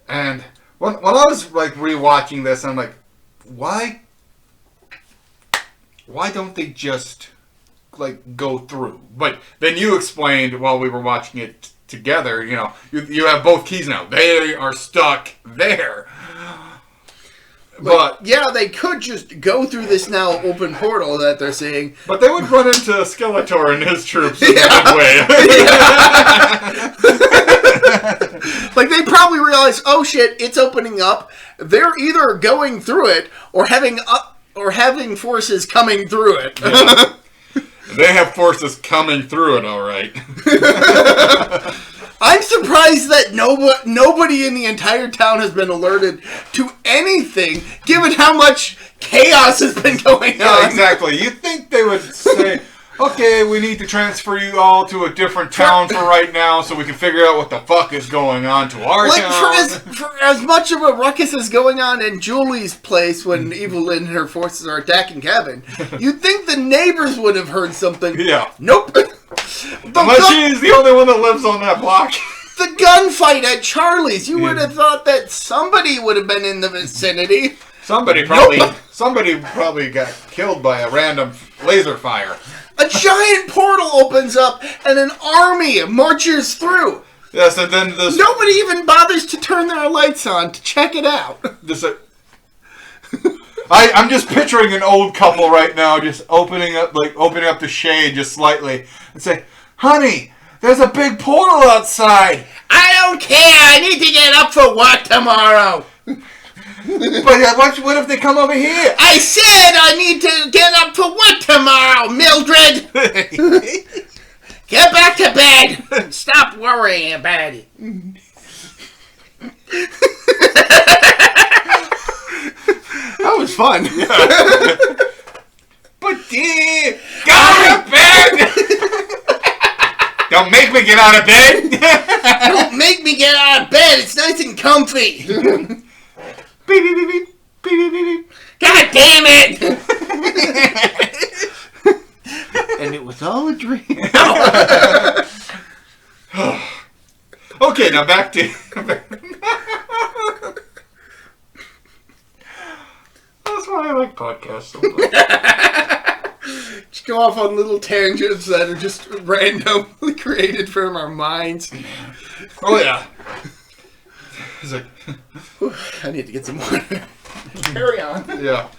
And when I was like rewatching this, I'm like, why don't they just like go through? But then you explained while we were watching it together, you have both keys now. They are stuck there. But yeah, they could just go through this now open portal that they're seeing. But they would run into Skeletor and his troops in the way. Like they probably realize, oh shit, it's opening up. They're either going through it or having forces coming through it. Yeah. They have forces coming through it, all right. I'm surprised surprised that nobody in the entire town has been alerted to anything, given how much chaos has been going on. Yeah, exactly. You'd think they would say, okay, we need to transfer you all to a different town for right now so we can figure out what the fuck is going on to our town. For as much of a ruckus as going on in Julie's place when Evelyn and her forces are attacking Kevin, you'd think the neighbors would have heard something. Yeah. Nope. Unless she's the only one that lives on that block. The gunfight at Charlie's. You would have thought that somebody would have been in the vicinity. Somebody probably got killed by a random laser fire. A giant portal opens up and an army marches through. Yes, and then nobody even bothers to turn their lights on to check it out. I'm just picturing an old couple right now, just opening up the shade just slightly and say, "Honey, there's a big portal outside." I don't care. I need to get up for work tomorrow. But what if they come over here? I said I need to get up for work tomorrow, Mildred. Get back to bed. Stop worrying about it. That was fun. Yeah. But dear, get out of bed. Don't make me get out of bed. Don't make me get out of bed. It's nice and comfy. Beep, beep, beep, beep, beep, beep, beep. God damn it! And it was all a dream. Okay, now back to... That's why I like podcasts so much. Just go off on little tangents that are just randomly created from our minds. Oh, yeah. It's like... I need to get some water. Carry on. Yeah.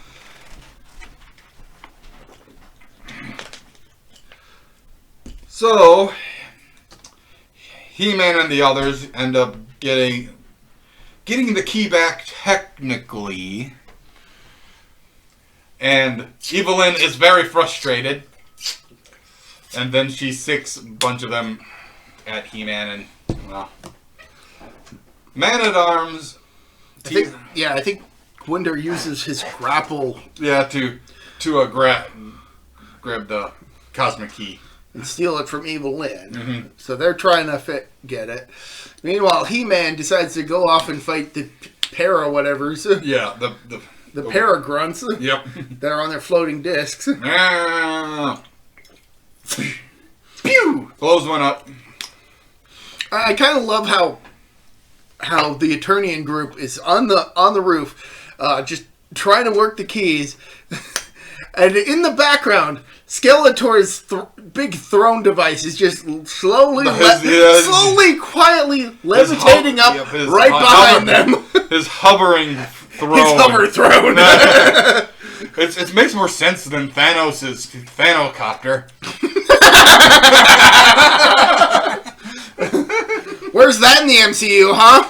So, He-Man and the others end up getting the key back technically, and Evelyn is very frustrated, and then she sicks a bunch of them at He-Man and, well, Man-at-Arms. I think Winder uses his grapple. Yeah, to grab the cosmic key And steal it from Evelyn. Mm-hmm. So they're trying to get it. Meanwhile, He-Man decides to go off and fight the para-whatevers. Yeah, the para-grunts. Yep. That are on their floating discs. Pew! Blows one up. I kind of love how the Eternian group is on the roof, just trying to work the keys, and in the background, Skeletor's big throne device is just slowly, quietly levitating up right behind them. His hovering throne. His hover throne. It makes more sense than Thanos' Thanocopter. Where's that in the MCU, huh?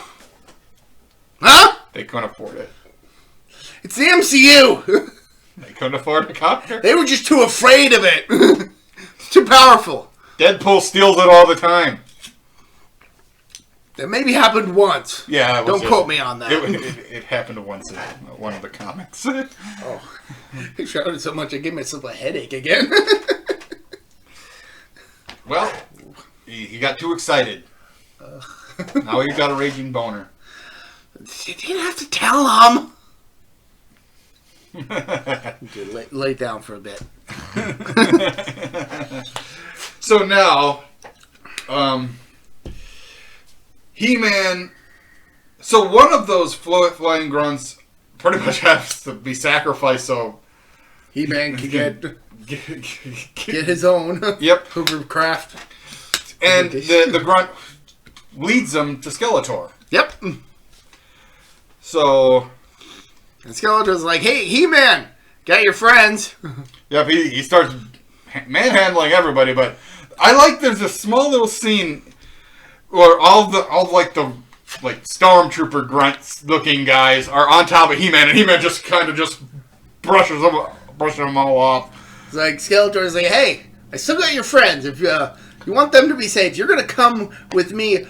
Huh? They couldn't afford it. It's the MCU. They couldn't afford a copter? They were just too afraid of it. It's too powerful. Deadpool steals it all the time. That maybe happened once. Yeah, don't quote me on that. It happened once in one of the comics. Oh, I shouted so much I gave myself a headache again. Well, he got too excited. Now he's got a raging boner. You didn't have to tell him. Lay down for a bit. So now, He-Man. So one of those flying grunts pretty much has to be sacrificed. So He-Man can get his own. Yep. Hovercraft. And the grunt leads them to Skeletor. Yep. So. And Skeletor's like, "Hey, He-Man, got your friends." Yep, he starts manhandling everybody, but I like there's a small little scene where all the stormtrooper grunts looking guys are on top of He-Man, and He-Man just kind of brushing them all off. It's like Skeletor's like, "Hey, I still got your friends. If You want them to be safe. You're going to come with me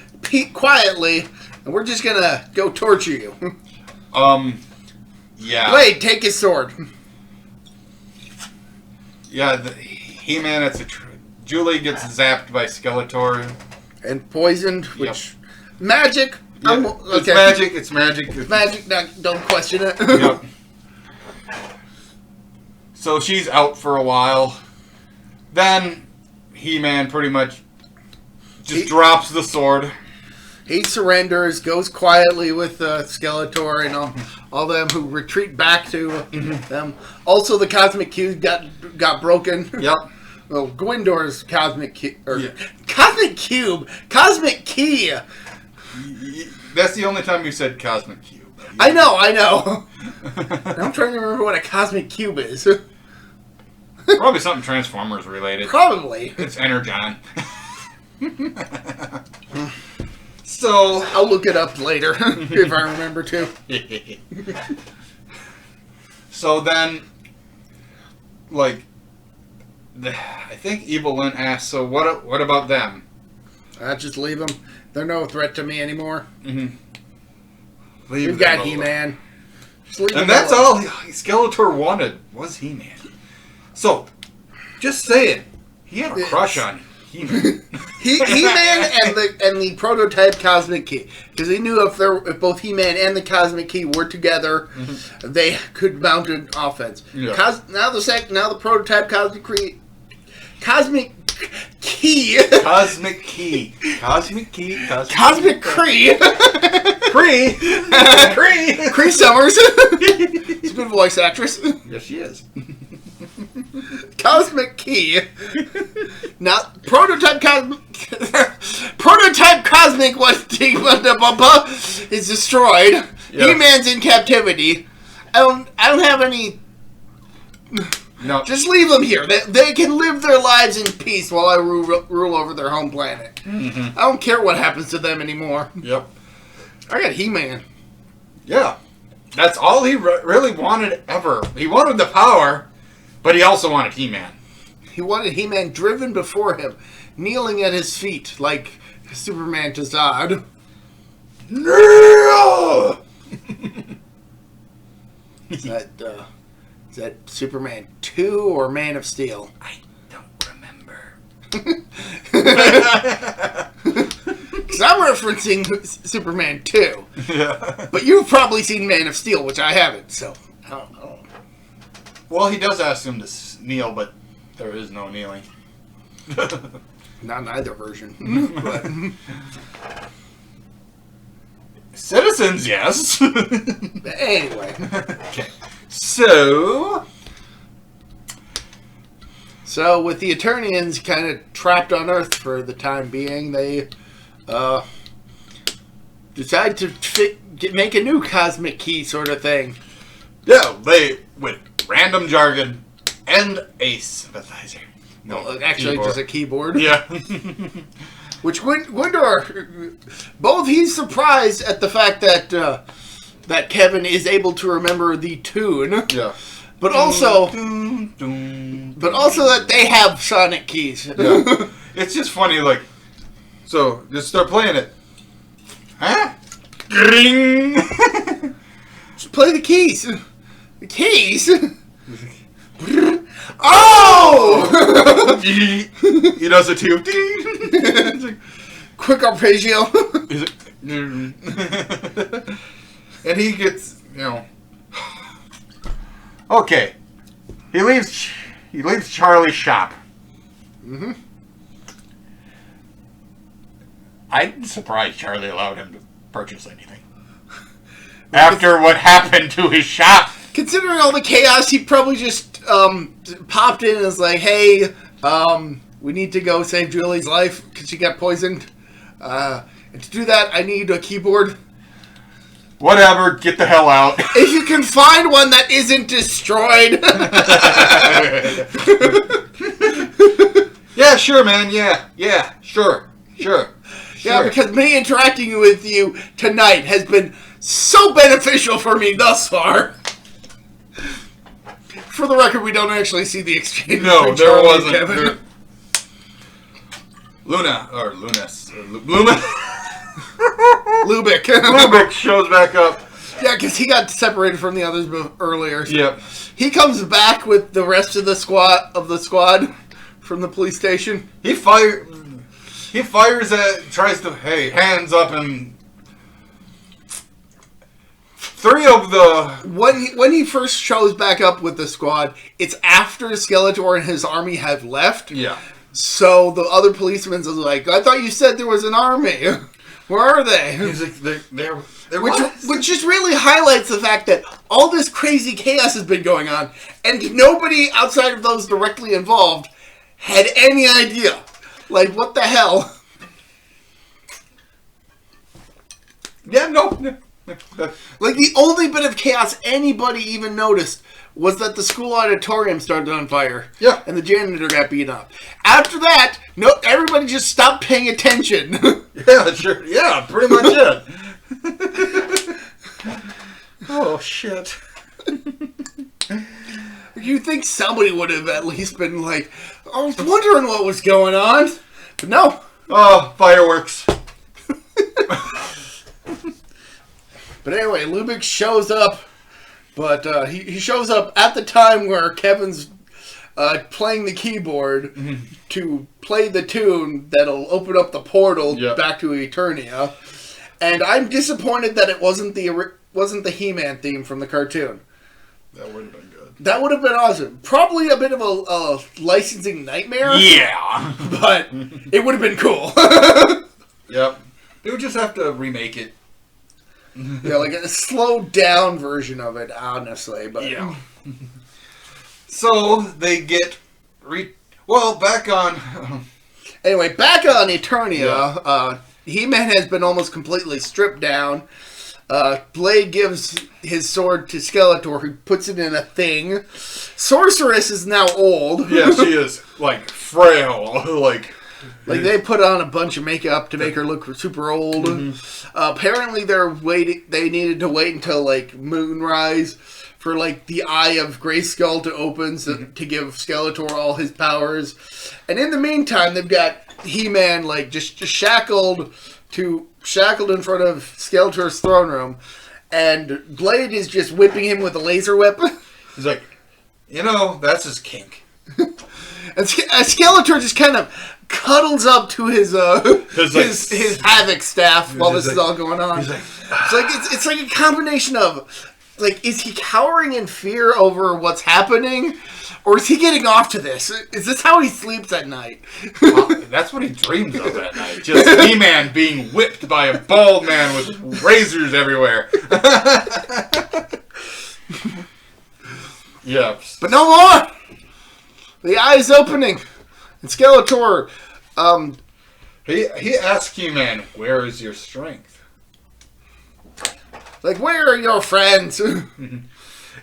quietly, and we're just going to go torture you. Yeah. Blade, take his sword. Yeah, He-Man, Julie gets zapped by Skeletor. And poisoned, which... Magic. Yeah, it's magic. It's magic. It's magic. No, don't question it. Yep. So she's out for a while. Then He-Man pretty much just drops the sword. He surrenders, goes quietly with Skeletor and all them who retreat back to them. Also, the Cosmic Cube got broken. Yep. Well, Gwindor's Cosmic Cube. Cosmic Key! That's the only time you said Cosmic Cube. I know. I'm trying to remember what a Cosmic Cube is. Probably something Transformers related. Probably. It's Energon. So I'll look it up later if I remember to. So then, like, I think Evil Lynn asked, so what about them? Just leave them. They're no threat to me anymore. Mm-hmm. We've got He-Man. And that's all Skeletor wanted was He-Man. So, just saying, he had a crush on He-Man. He-Man and the prototype Cosmic Key, because he knew if both He-Man and the Cosmic Key were together, they could mount an offense. Yeah. Now the prototype Cosmic Key. Cosmic Kree. Kree Summers. She's a good voice actress. Yes, she is. Cosmic Key. Not prototype Cosmic is destroyed. Yep. He-Man's in captivity. I don't have any. No. Just leave them here. They can live their lives in peace while I rule over their home planet. Mm-hmm. I don't care what happens to them anymore. Yep. I got He-Man. Yeah. That's all he really wanted ever. He wanted the power, but he also wanted He-Man. He wanted He-Man driven before him, kneeling at his feet like Superman to Zod. Kneel! Is that Superman 2 or Man of Steel? I don't remember. Because I'm referencing Superman 2. Yeah. But you've probably seen Man of Steel, which I haven't, so I don't know. Well, he does ask him to kneel, but there is no kneeling. Not in either version. But. Citizens, yes. Anyway. Okay. So, with the Eternians kind of trapped on Earth for the time being, they decide to make a new Cosmic Key sort of thing. Yeah, with random jargon and a sympathizer. No, well, actually, keyboard. just a keyboard. Yeah. Which Gwindor, both he's surprised at the fact that Kevin is able to remember the tune. Yeah. But also that they have sonic keys. Yeah. It's just funny, like, so just start playing it. Huh? Ring. Just play the keys. The keys. Oh! He does it too. Quick arpeggio. And he gets, okay. He leaves Charlie's shop. Mm-hmm. I'm surprised Charlie allowed him to purchase anything. After what happened to his shop. Considering all the chaos, he probably just popped in and was like, hey, we need to go save Julie's life because she got poisoned. And to do that, I need a keyboard. Whatever, get the hell out. If you can find one that isn't destroyed. Yeah, sure, man. Yeah, sure. Yeah, because me interacting with you tonight has been so beneficial for me thus far. For the record, we don't actually see the exchange. No, there wasn't. Luna, or Lunas, or Luma. Lubick. Lubick shows back up. Yeah, because he got separated from the others earlier. So Yep. he comes back with the rest of the squad from the police station. He fires tries to, hey, hands up, and three of the... When he first shows back up with the squad, it's after Skeletor and his army have left. Yeah. So the other policemen are like, I thought you said there was an army. Where are they? He's like, they're Which just really highlights the fact that all this crazy chaos has been going on, and nobody outside of those directly involved had any idea. Like, what the hell? Yeah, no. Like, the only bit of chaos anybody even noticed was that the school auditorium started on fire. Yeah. And the janitor got beat up. After that, everybody just stopped paying attention. Yeah, sure. Yeah, pretty much it. Oh, shit. You think somebody would have at least been like, I was wondering what was going on. But no. Oh, fireworks. But anyway, Lubick shows up, but he shows up at the time where Kevin's playing the keyboard to play the tune that'll open up the portal back to Eternia. And I'm disappointed that it wasn't the He-Man theme from the cartoon. That would have been good. That would have been awesome. Probably a bit of a licensing nightmare. Yeah. But it would have been cool. Yep. They would just have to remake it. Yeah, like a slowed down version of it, honestly. But yeah. So they get back on. Anyway, back on Eternia, He-Man has been almost completely stripped down. Blade gives his sword to Skeletor, who puts it in a thing. Sorceress is now old. Yeah, she is like frail, like they put on a bunch of makeup to make her look super old. Mm-hmm. Apparently, they needed to wait until like moonrise for like the eye of Grayskull to open to give Skeletor all his powers. And in the meantime, they've got He-Man like just shackled in front of Skeletor's throne room, and Blade is just whipping him with a laser whip. He's like, that's his kink. And Skeletor just kind of cuddles up to his Havoc staff while this is all going on. He's like, it's like a combination of, like, is he cowering in fear over what's happening? Or is he getting off to this? Is this how he sleeps at night? That's what he dreams of at night. Just He-Man being whipped by a bald man with razors everywhere. Yep. But no more! The eye is opening. And Skeletor, He asks He-Man, where is your strength? Like, where are your friends?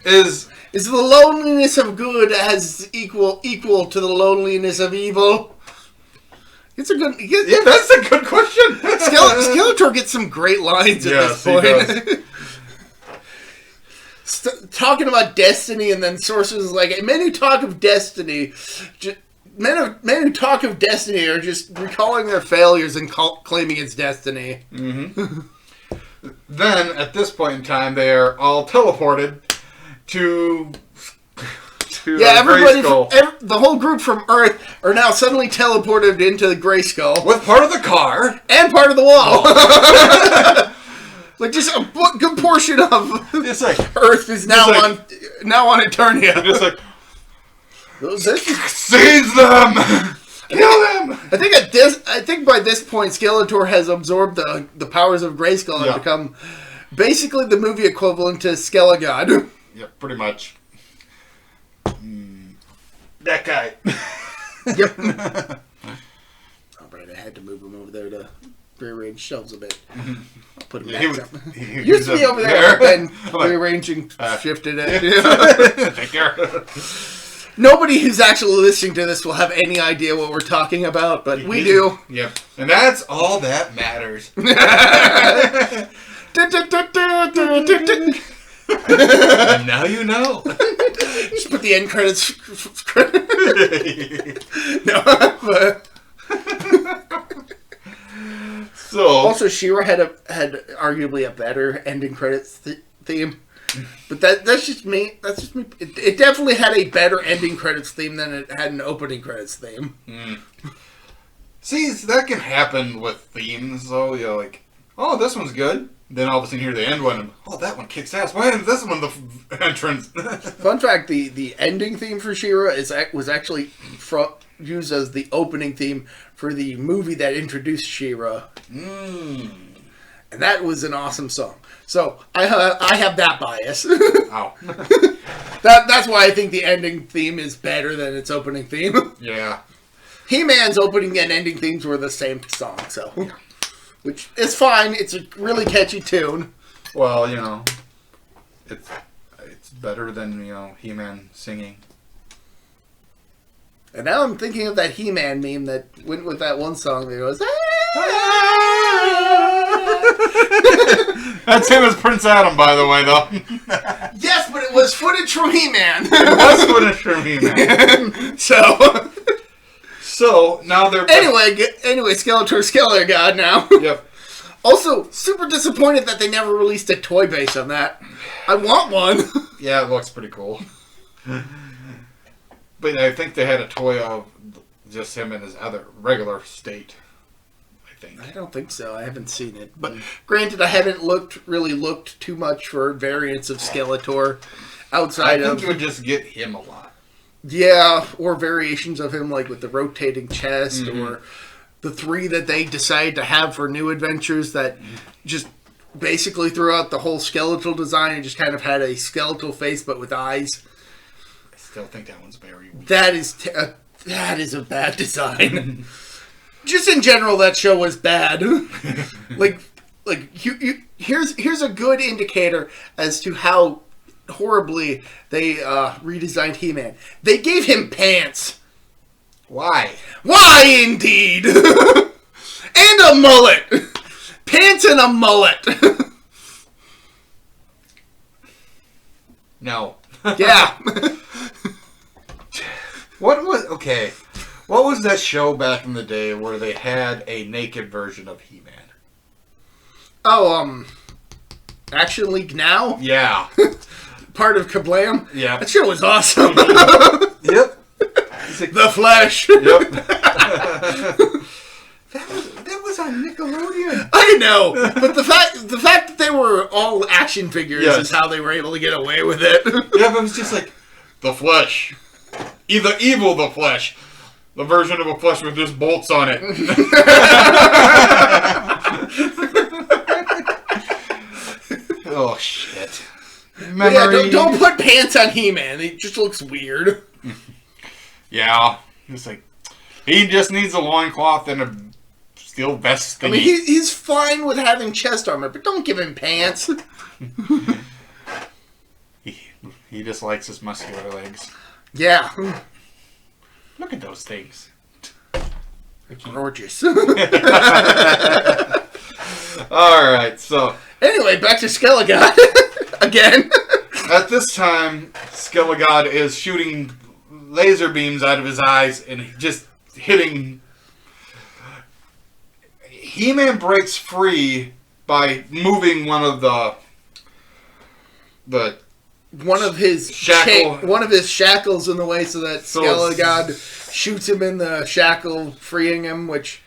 Is the loneliness of good as equal to the loneliness of evil? It's a good... Yeah, that's a good question. Skeletor gets some great lines at this point. Talking about destiny, and then Sorceress is like, men who talk of destiny... Men who talk of destiny are just recalling their failures and claiming it's destiny. Mm-hmm. Then, at this point in time, they are all teleported to everybody, the whole group from Earth are now suddenly teleported into the Grayskull. With part of the car. And part of the wall. Like, just a good portion of Earth is now on Eternia. It's like, seize them! Kill them! I think by this point, Skeletor has absorbed the powers of Grayskull and become basically the movie equivalent to Skelegod. Yeah, pretty much. That guy. Yep. Alright, I had to move him over there to rearrange shelves a bit. I'll put him back up. He used to be over there, and rearranging shifted it. Take care. Nobody who's actually listening to this will have any idea what we're talking about, but we do. Yep. And that's all that matters. And now you know. Just put the end credits. No, but So Also, She-Ra had arguably a better ending credits theme. But that's just me. That's just me. It definitely had a better ending credits theme than it had an opening credits theme. See, that can happen with themes, though. You're like, oh, this one's good. Then all of a sudden you hear the end one, and oh, that one kicks ass. Why isn't this one the entrance? Fun fact, the ending theme for She-Ra was actually used as the opening theme for the movie that introduced She-Ra. And that was an awesome song. So I have that bias. Oh. That's why I think the ending theme is better than its opening theme. Yeah. He-Man's opening and ending themes were the same song, so... Which is fine. It's a really catchy tune. Well, you know, it's better than, you know, He-Man singing. And now I'm thinking of that He-Man meme that went with that one song that goes... That's him as Prince Adam, by the way, though. Yes, but it was footage from He-Man. It was footage from He-Man. So now they're... Anyway, Skeletor God now. Yep. Also, super disappointed that they never released a toy base on that. I want one. Yeah, it looks pretty cool. But I think they had a toy of just him in his other regular state. I don't think so. I haven't seen it. But granted, I haven't looked too much for variants of Skeletor outside of... I think you would just get him a lot. Yeah, or variations of him, like with the rotating chest, or the 3 that they decided to have for New Adventures that just basically threw out the whole skeletal design and just kind of had a skeletal face but with eyes. I still think that one's very weak. That is a bad design. Just in general, that show was bad. Here's a good indicator as to how horribly they redesigned He-Man. They gave him pants. Why? Why, indeed? And a mullet. Pants and a mullet. No. Yeah. What was that show back in the day where they had a naked version of He-Man? Oh, Action League Now? Yeah. Part of Kablam? Yeah. That show was awesome. Yep. The Flash. Yep. that was on Nickelodeon. I know, but the fact that they were all action figures is how they were able to get away with it. Yeah, but it was just like the Flesh, either evil the Flesh, the version of a Flesh with just bolts on it. Oh shit! Yeah, don't put pants on He-Man. It just looks weird. Yeah, it's like he just needs a loincloth and a steel vest thingy. I mean, he's fine with having chest armor, but don't give him pants. He just likes his muscular legs. Yeah. Look at those things. Gorgeous. Alright, so... Anyway, back to Skelegod. Again. At this time, Skelegod is shooting laser beams out of his eyes and just hitting... He-Man breaks free by moving one of his shackles in the way so that Skelegod shoots him in the shackle, freeing him, which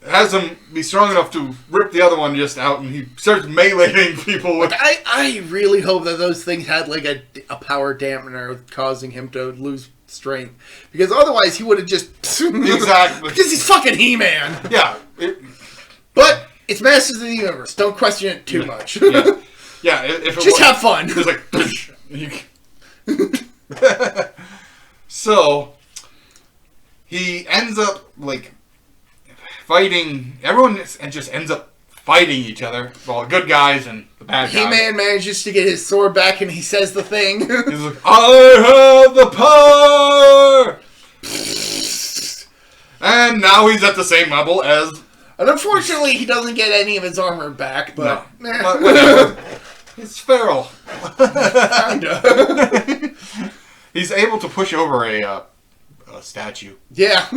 has him be strong enough to rip the other one just out, and he starts meleeing people with... I really hope that those things had like a power dampener causing him to lose strength, because otherwise he would have just... Exactly. Because he's fucking He-Man. Yeah. But it's Masters of the Universe. Don't question it too much. Yeah. Yeah, if it just have fun. It's like... So, he ends up, like, fighting... Everyone just ends up fighting each other. Well, the good guys and the bad guys. He-Man manages to get his sword back and he says the thing. He's like, I have the power! And now he's at the same level as... And unfortunately, he doesn't get any of his armor back, but... No. But whatever. It's feral. Kinda. He's able to push over a statue. Yeah.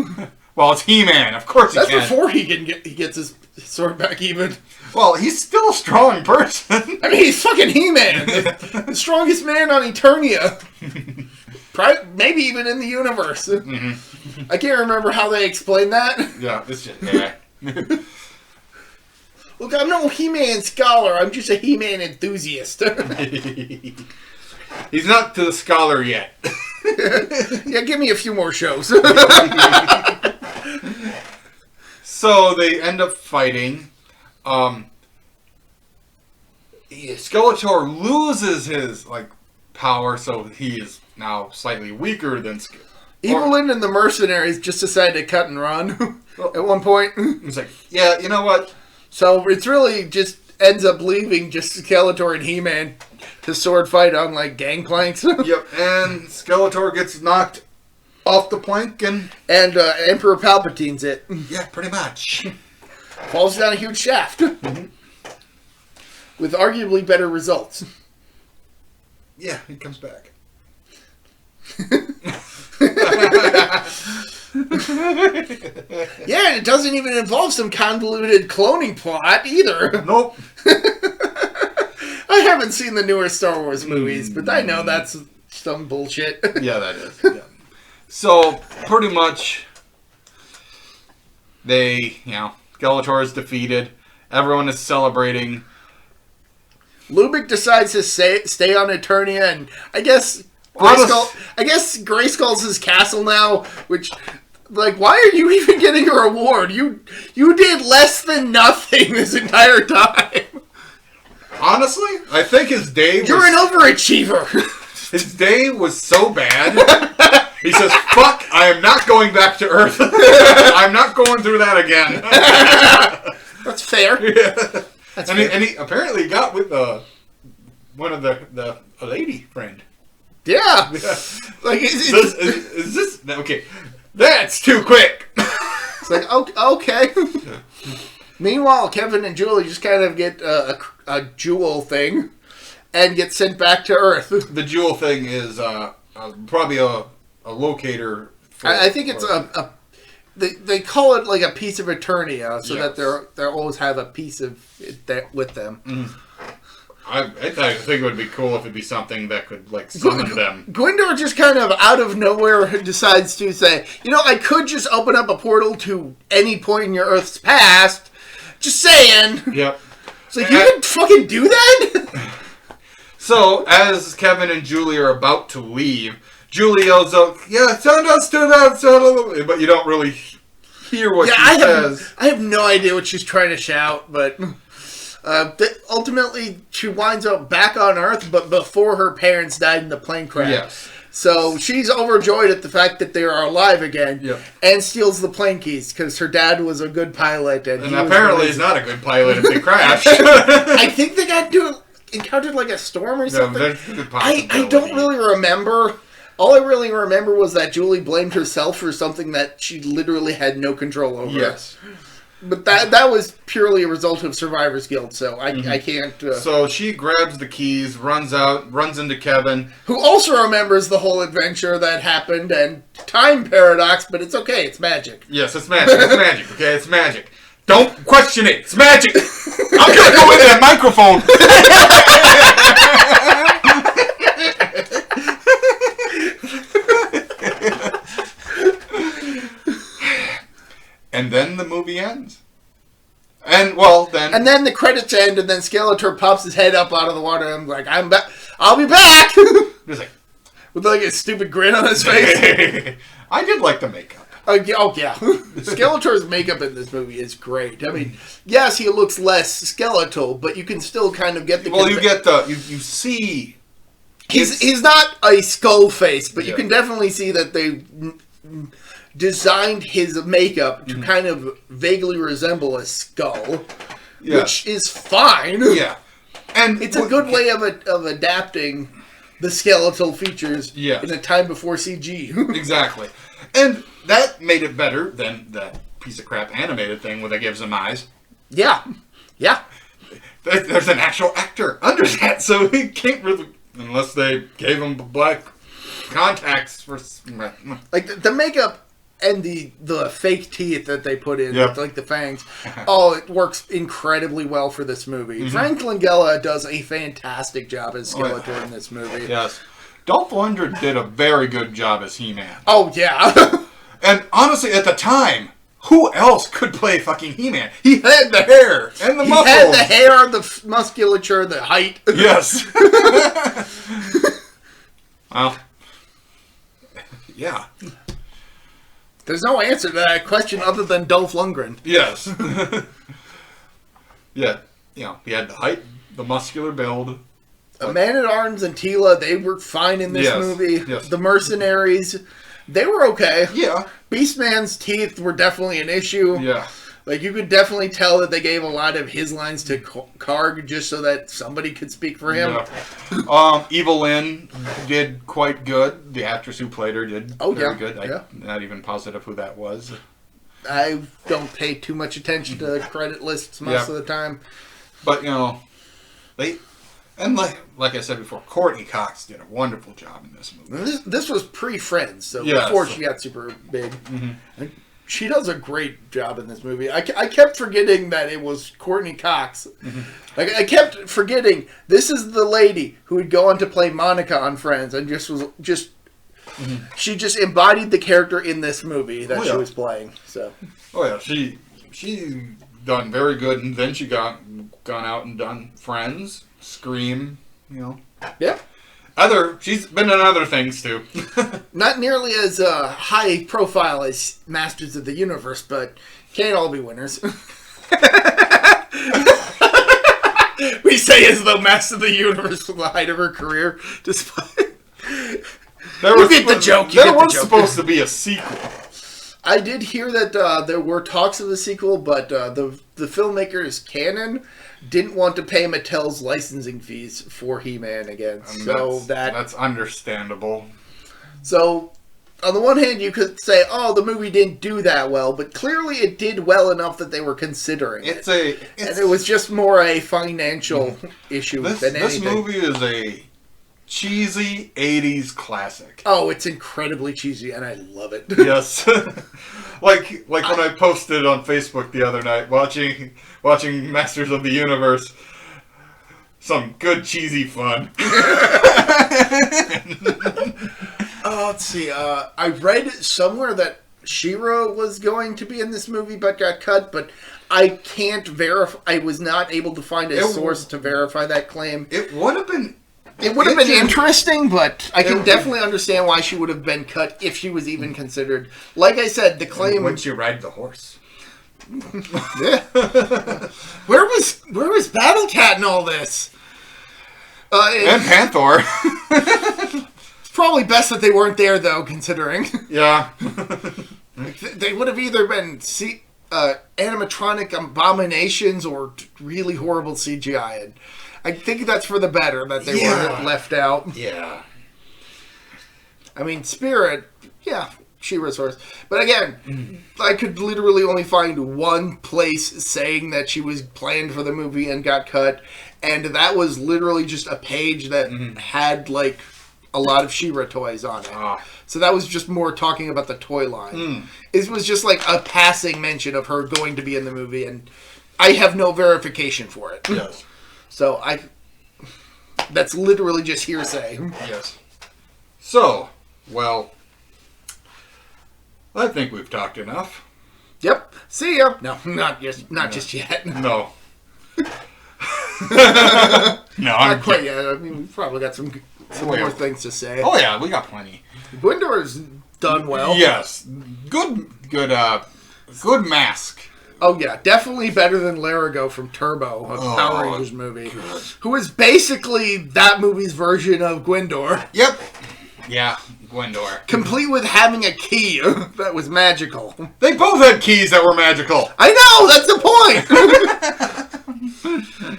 Well, it's He-Man. Of course he can. That's before he gets his sort of back even. Well, he's still a strong person. I mean, he's fucking He-Man. The strongest man on Eternia. Maybe even in the universe. I can't remember how they explained that. Yeah, it's just... Yeah. Look, I'm no He-Man scholar. I'm just a He-Man enthusiast. He's not to the scholar yet. Yeah, give me a few more shows. So they end up fighting. Skeletor loses his power, so he is now slightly weaker than Evelyn and the mercenaries just decided to cut and run at one point. He's like, yeah, you know what? So it's really just ends up leaving just Skeletor and He-Man to sword fight on gangplanks. Yep, and Skeletor gets knocked off the plank and Emperor Palpatine's it. Yeah, pretty much. Falls down a huge shaft. With arguably better results. Yeah, he comes back. Yeah, and it doesn't even involve some convoluted cloning plot either. Nope. I haven't seen the newer Star Wars movies, but I know that's some bullshit. Yeah, that is. Yeah. So, pretty much, Skeletor is defeated. Everyone is celebrating. Lubick decides to stay on Eternia, and I guess Grayskull's his castle now, which, why are you even getting a reward? You did less than nothing this entire time. Honestly, I think his day was... You're an overachiever. His day was so bad. He says, fuck, I am not going back to Earth. I'm not going through that again. That's fair. Yeah. And he apparently got with one of the lady friend. Yeah. Is this... Okay. That's too quick. It's okay. Meanwhile, Kevin and Julie just kind of get a jewel thing and get sent back to Earth. The jewel thing is probably a locator. I think it's they call it a piece of Eternia, so that they always have a piece of it with them. Mm. I think it would be cool if it'd be something that could summon them. Gwendor just kind of out of nowhere decides to say, I could just open up a portal to any point in your Earth's past. Just saying. Yep. It's you can fucking do that? So, as Kevin and Julie are about to leave, Julie yells out, yeah, send us to that, but you don't really hear what she says. I have no idea what she's trying to shout, but ultimately she winds up back on Earth, but before her parents died in the plane crash. Yes. So she's overjoyed at the fact that they are alive again, and steals the plane keys because her dad was a good pilot, and apparently he's not a good pilot if they crash. I think they encountered a storm or something. I don't really remember. All I really remember was that Julie blamed herself for something that she literally had no control over. Yes. But that was purely a result of Survivor's Guild, so I can't... So she grabs the keys, runs into Kevin. Who also remembers the whole adventure that happened, and time paradox, but it's okay, it's magic. Yes, it's magic, okay, it's magic. Don't question it, it's magic! I'm gonna go into that microphone! And then the movie ends. And then the credits end, and then Skeletor pops his head up out of the water, and I'm like, I'm back. I'll be back. Just with a stupid grin on his face. I did like the makeup. Oh yeah. Skeletor's makeup in this movie is great. I mean, yes, he looks less skeletal, but you can still kind of get the. Well, you get you see. He's not a skull face, but you can definitely see that they designed his makeup to kind of vaguely resemble a skull, which is fine. Yeah, and it's a good way of adapting the skeletal features in a time before CG. Exactly, and that made it better than that piece of crap animated thing where that gives him eyes. Yeah. There's an actual actor under that, so he can't really, unless they gave him black contacts for the makeup and the fake teeth that they put in, Yep. like the fangs. Oh, it works incredibly well for this movie. Frank Langella does a fantastic job as Skeletor in this movie. Yes. Dolph Lundgren did a very good job as He-Man. Oh, yeah. And honestly, at the time, who else could play fucking He-Man? He had the hair and the muscles. He had the hair, the musculature, the height. Yes. Well, yeah. There's no answer to that question other than Dolph Lundgren. Yes. Yeah. You know, he had the height, the muscular build. Man-at-Arms and Tila, they were fine in this movie. Yes. The Mercenaries, they were okay. Yeah. Beastman's teeth were definitely an issue. Yeah. Like, you could definitely tell that they gave a lot of his lines to Karg just so that somebody could speak for him. Yeah. Evil Lynn did quite good. The actress who played her did very good. I'm not even positive who that was. I don't pay too much attention to credit lists most of the time. But, you know, and like I said before, Courtney Cox did a wonderful job in this movie. This was pre-Friends, so before she got super big. Mm-hmm. She does a great job in this movie. I kept forgetting that it was Courtney Cox. Mm-hmm. Like, I kept forgetting this is the lady who would go on to play Monica on Friends, and she just embodied the character in this movie that she was playing. So, she done very good, and then she gone out and done Friends, Scream, you know. Yeah. She's been in other things too. Not nearly as high profile as Masters of the Universe, but can't all be winners. We say as though Masters of the Universe was the height of her career, despite. You get the joke. There was supposed to be a sequel. I did hear that there were talks of a sequel, but the filmmakers, Canon, didn't want to pay Mattel's licensing fees for He-Man again. So that's understandable. So, on the one hand, you could say, "Oh, the movie didn't do that well," but clearly it did well enough that they were considering it. And it was just more a financial issue than anything. This movie is a cheesy 80s classic. Oh, it's incredibly cheesy, and I love it. Yes. like when I posted on Facebook the other night, watching Masters of the Universe, some good cheesy fun. Let's see. I read somewhere that She-Ra was going to be in this movie but got cut, but I can't verify. I was not able to find a source to verify that claim. It would have been... It would have been interesting, but I can definitely understand why she would have been cut if she was even considered. Like I said, the claim... Wouldn't you ride the horse? Yeah. Where was Battle Cat in all this? And Panther. It's probably best that they weren't there, though, considering. Yeah. They would have either been animatronic abominations or really horrible CGI. And I think that's for the better that they were left out. Yeah. I mean, Spirit, She-Ra's horse. But again, I could literally only find one place saying that she was planned for the movie and got cut. And that was literally just a page that had, like, a lot of She-Ra toys on it. So that was just more talking about the toy line. It was just like a passing mention of her going to be in the movie, and I have no verification for it. Yes. So that's literally just hearsay. Yes. So, well, I think we've talked enough. Yep. See ya. No, not just yet. No. No, not quite yet. I mean, we've probably got some more things to say. Oh yeah, we got plenty. Gwendor's done well. Yes. Good mask. Oh yeah, definitely better than Larigo from Turbo, a Power Rangers movie, who is basically that movie's version of Gwendor. Yep. Yeah, Gwendor. Complete with having a key that was magical. They both had keys that were magical. I know, that's the point.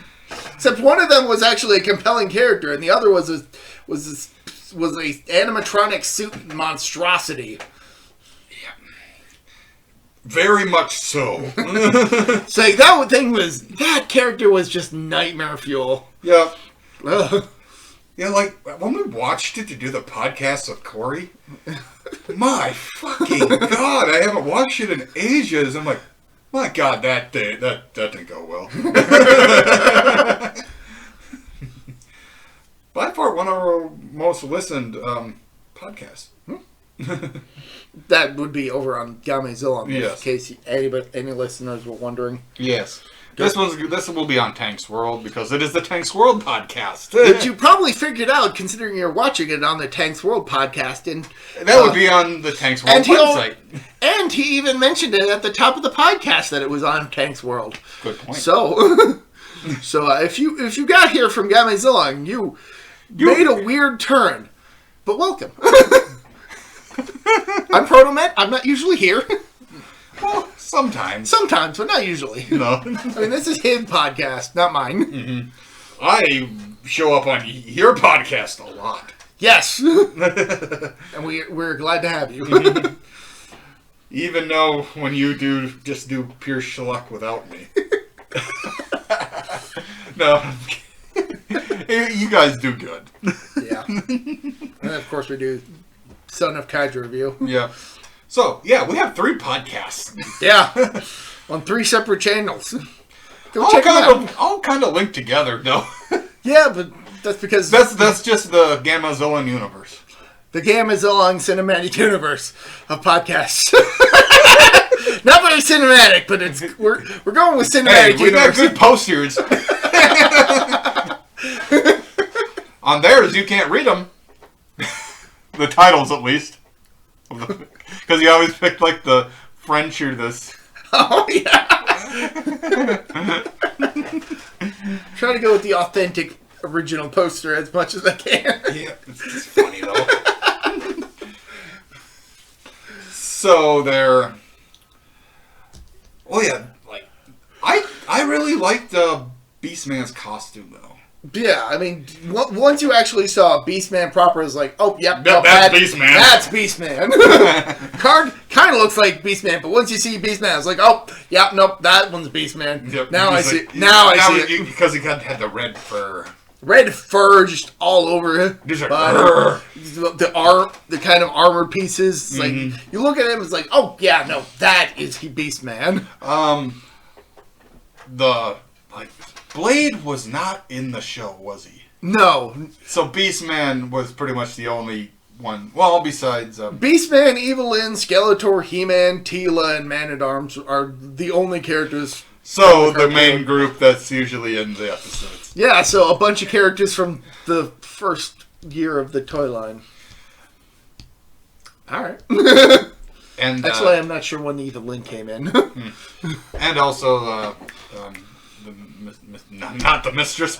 Except one of them was actually a compelling character, and the other was a animatronic suit monstrosity. Very much so. So that character was just nightmare fuel. Yep. Ugh. Yeah, like, when we watched it to do the podcast with Corey, my fucking God, I haven't watched it in ages. I'm like, my God, that didn't go well. By far, one of our most listened podcasts. That would be over on Gamezilla, Yes. in case any listeners were wondering. Yes. This will be on Tanks World because it is the Tanks World podcast. Which you probably figured out considering you're watching it on the Tanks World podcast. And that would be on the Tanks World website. And he even mentioned it at the top of the podcast that it was on Tanks World. Good point. So if you got here from Gamezilla and you made a weird turn, but welcome. I'm Protomet. I'm not usually here. Well, sometimes. Sometimes, but not usually. No. I mean, this is his podcast, not mine. Mm-hmm. I show up on your podcast a lot. Yes. And we're glad to have you. Even though when you just do pure schluck without me. No. You guys do good. Yeah. And of course we do Son of Kaiju review. Yeah. So, yeah, we have 3 podcasts. Yeah. On 3 separate channels. Go check them out. All kind of linked together, though. Yeah, but that's because... That's just the Gamazillion universe. The Gamazillion cinematic universe of podcasts. Not very cinematic, but we're going with cinematic we got universe. good posters. On theirs, you can't read them. The titles, at least. Because you always pick, like, the French or this. Oh, yeah. Trying to go with the authentic original poster as much as I can. Yeah, it's just funny, though. So, they're... Well, yeah, like... I really liked Beastman's costume, though. Yeah, I mean, once you actually saw Beastman proper, it's like, oh, yep, that's Beastman. That's Beastman. Card kind of looks like Beastman, but once you see Beastman, it's like, oh, yeah, nope, that one's Beastman. Yep, now I see it. Now I see it. Because he had the red fur. Red fur just all over it. Just the kind of armor pieces. It's like, you look at him, it's like, oh, yeah, no, that is Beastman. Blade was not in the show, was he? No. So Beastman was pretty much the only one. Well, besides... Beastman, Evelyn, Skeletor, He-Man, Teela, and Man-at-Arms are the only characters... So the main group that's usually in the episodes. Yeah, so a bunch of characters from the first year of the toy line. Alright. And actually, I'm not sure when Evelyn came in. And also... not the mistress.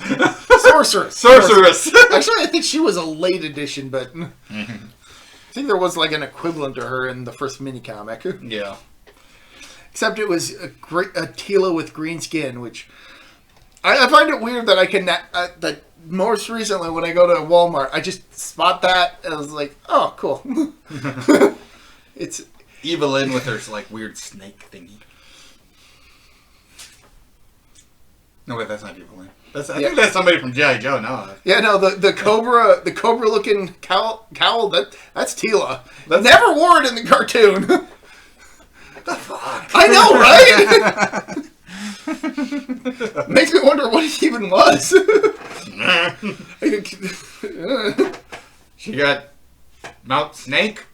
Sorceress. Actually, I think she was a late edition, but I think there was like an equivalent to her in the first mini comic. Yeah. Except it was a Teela with green skin, which I find it weird that I can that most recently when I go to Walmart, I just spot that and I was like, oh, cool. It's Evelyn with her like weird snake thingy. No, wait, that's not Evelyn. I think that's somebody from G.I. Joe. No. Yeah, no, the cobra looking cowl. That's Teela. Never wore it in the cartoon. The fuck? I know, right? Makes me wonder what it even was. She got Mount Snake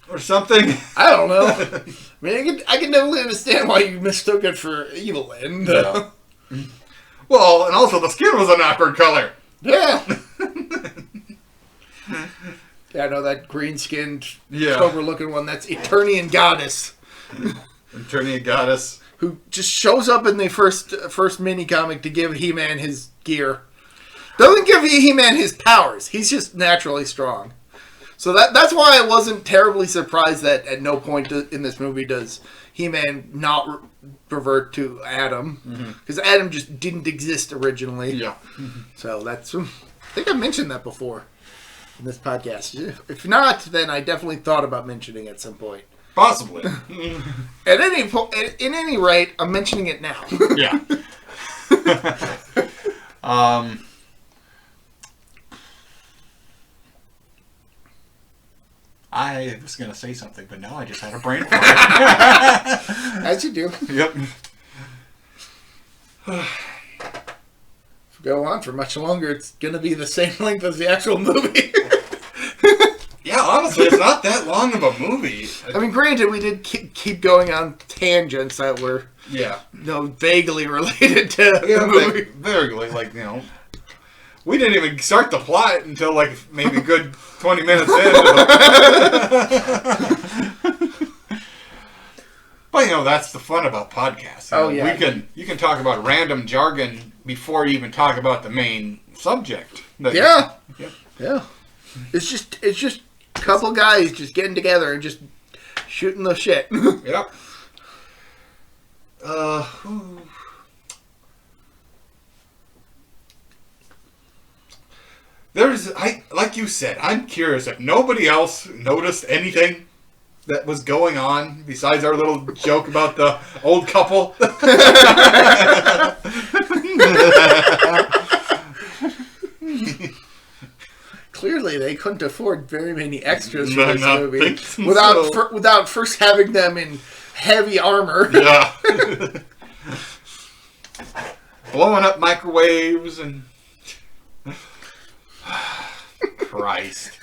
or something. I don't know. I mean, I can definitely understand why you mistook it for Evelyn. Yeah. Well, and also the skin was an awkward color. Yeah. Yeah, I know that green-skinned, cobra-looking one. That's Eternian Goddess. Eternian Goddess. Who just shows up in the first mini-comic to give He-Man his gear. Doesn't give He-Man his powers. He's just naturally strong. So that's why I wasn't terribly surprised that at no point in this movie does He-Man not revert to Adam. Because Adam just didn't exist originally. Yeah. So that's... I think I mentioned that before in this podcast. If not, then I definitely thought about mentioning it at some point. Possibly. At any rate, I'm mentioning it now. Yeah. I was going to say something, but now I just had a brain fart. As you do. Yep. If we go on for much longer, it's going to be the same length as the actual movie. Yeah, honestly, it's not that long of a movie. I mean, granted, we did keep going on tangents that were vaguely related to the movie. Vaguely, like, we didn't even start the plot until, like, maybe a good 20 minutes in. But, that's the fun about podcasts. You can talk about random jargon before you even talk about the main subject. Yeah. It's just a couple guys just getting together and just shooting the shit. Yep. Like you said, I'm curious if nobody else noticed anything that was going on besides our little joke about the old couple. Clearly, they couldn't afford very many extras for No, this not movie thinking without first having them in heavy armor. Yeah. Blowing up microwaves and... Christ.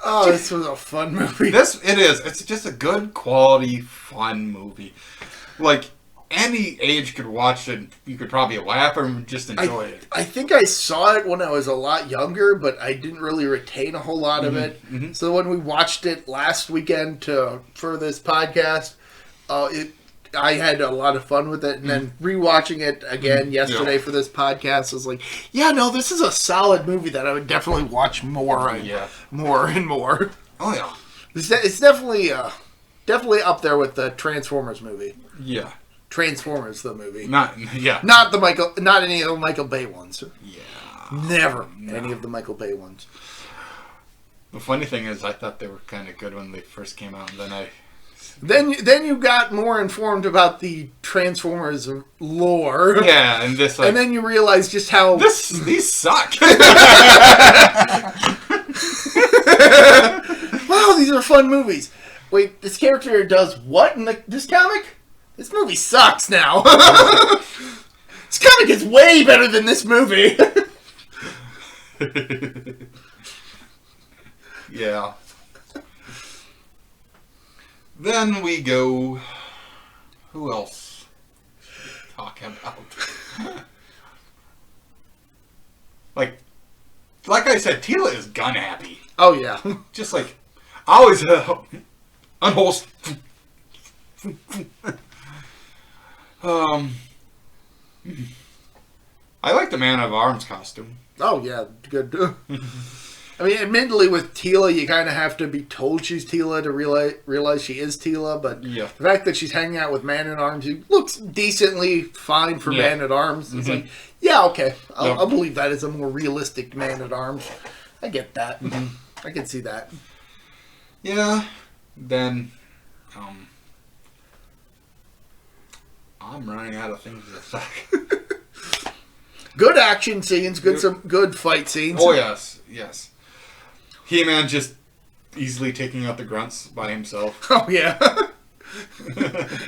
Oh, this was a fun movie. It is. It's just a good quality, fun movie. Like, any age could watch it. You could probably laugh and just enjoy it. I think I saw it when I was a lot younger, but I didn't really retain a whole lot of it. Mm-hmm. So when we watched it last weekend for this podcast, I had a lot of fun with it. And then rewatching it again yesterday for this podcast, I was like, this is a solid movie that I would definitely watch more and more and more. Oh, yeah. It's definitely up there with the Transformers movie. Yeah. Transformers, the movie. Not any of the Michael Bay ones. Yeah. Never any of the Michael Bay ones. The funny thing is, I thought they were kind of good when they first came out, and then Then you got more informed about the Transformers lore. Yeah, and and then you realized just how these suck. Wow, these are fun movies. Wait, this character does what in this comic? This movie sucks now. This comic is way better than this movie. Yeah. Then we go... Who else? Talk about... like I said, Tila is gun happy. Oh, yeah. Just like... Always unwholesome. I like the Man of Arms costume. Oh, yeah. Good. I mean, admittedly, with Tila, you kind of have to be told she's Tila to realize she is Tila. But the fact that she's hanging out with Man-at-Arms, who looks decently fine for Man-at-Arms, it's like, okay, I'll believe that is a more realistic Man-at-Arms. I get that. Mm-hmm. I can see that. Yeah. Then, I'm running out of things to say. Good action scenes, some good fight scenes. Oh, yes. He-Man just easily taking out the grunts by himself. Oh, yeah.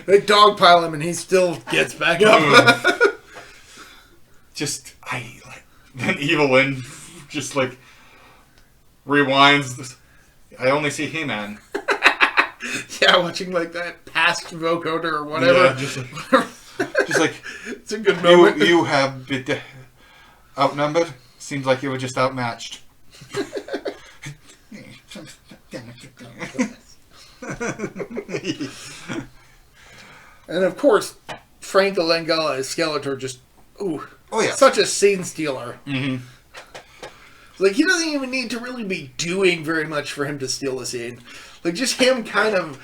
They dogpile him and he still gets back up. Then Evelyn just, rewinds. I only see He-Man. Yeah, watching, that past vocoder or whatever. Yeah, just it's a good moment. You have been outnumbered. Seems like you were just outmatched. And of course, Frank Langella as Skeletor such a scene stealer. Mm-hmm. He doesn't even need to really be doing very much for him to steal the scene. Just him kind of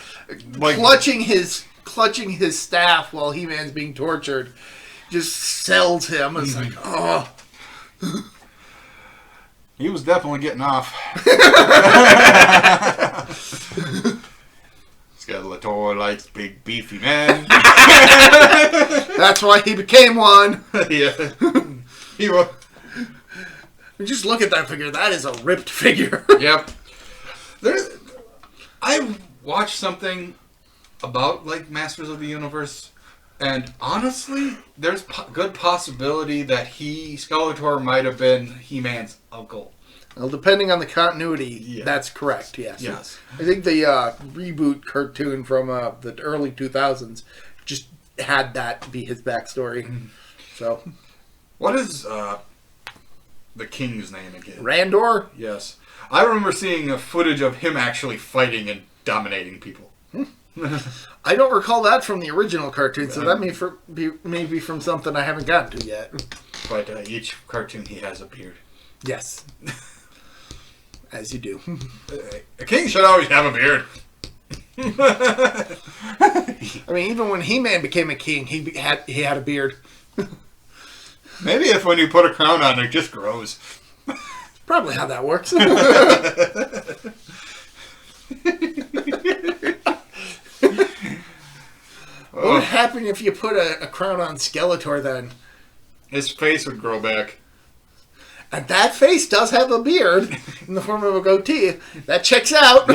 clutching his staff while He-Man's being tortured just sells him. It's oh. He was definitely getting off. Skeletor likes big beefy men. That's why he became one. Yeah. He was. Just look at that figure. That is a ripped figure. Yep. I watched something about like Masters of the Universe, and honestly, there's good possibility that Skeletor might have been He-Man's uncle. Well, depending on the continuity, that's correct. Yes. Yes. I think the reboot cartoon from the early 2000s just had that be his backstory. So, what is the king's name again? Randor? Yes. I remember seeing a footage of him actually fighting and dominating people. I don't recall that from the original cartoon, so that may be from something I haven't gotten to yet. But each cartoon, he has a beard. Yes. As you do. A king should always have a beard. I mean, even when He-Man became a king, he had a beard. Maybe if when you put a crown on, it just grows. Probably how that works. What would happen if you put a crown on Skeletor then? His face would grow back. And that face does have a beard in the form of a goatee. That checks out.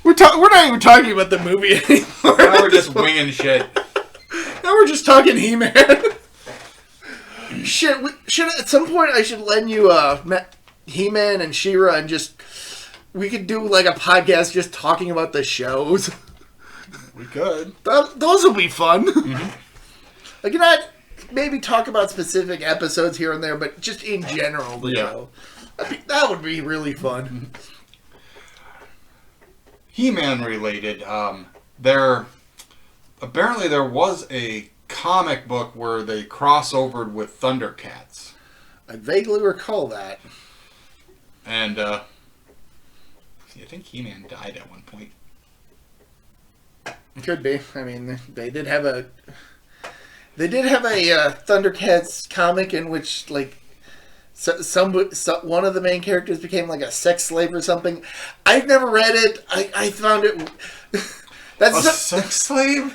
We're not even talking about the movie anymore. Now we're just winging shit. Now we're just talking He-Man. Shit, at some point I should lend you He-Man and She-Ra and we could do like a podcast just talking about the shows. We could. Those will be fun. Mm-hmm. Like, not maybe talk about specific episodes here and there, but just in general, the show. That would be really fun. He-Man related. Apparently there was a comic book where they crossovered with Thundercats. I vaguely recall that. And I think He-Man died at one point. Could be. I mean, they did have a Thundercats comic in which like one of the main characters became like a sex slave or something. I've never read it. I found it. That's a sex slave.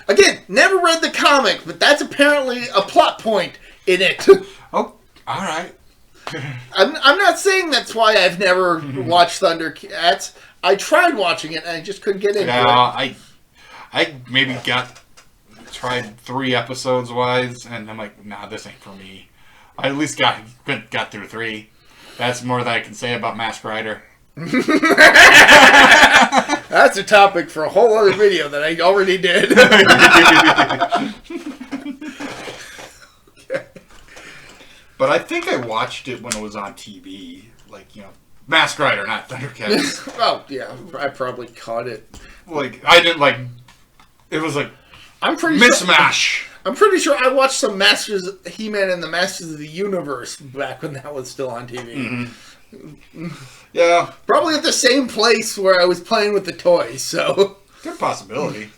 Again, never read the comic, but that's apparently a plot point in it. Oh, all right. I'm not saying that's why I've never watched Thundercats. I tried watching it and I just couldn't get into it. I maybe tried 3 episodes wise, and I'm like, nah, this ain't for me. I at least got through 3. That's more than I can say about Masked Rider. That's a topic for a whole other video that I already did. But I think I watched it when it was on TV, like, Masked Rider, not Thundercats. Oh yeah, I probably caught it. Like, I didn't like. It was like I'm pretty mismatch. I'm pretty sure I watched some He-Man and the Masters of the Universe back when that was still on TV. Mm-hmm. Yeah, probably at the same place where I was playing with the toys. So good possibility.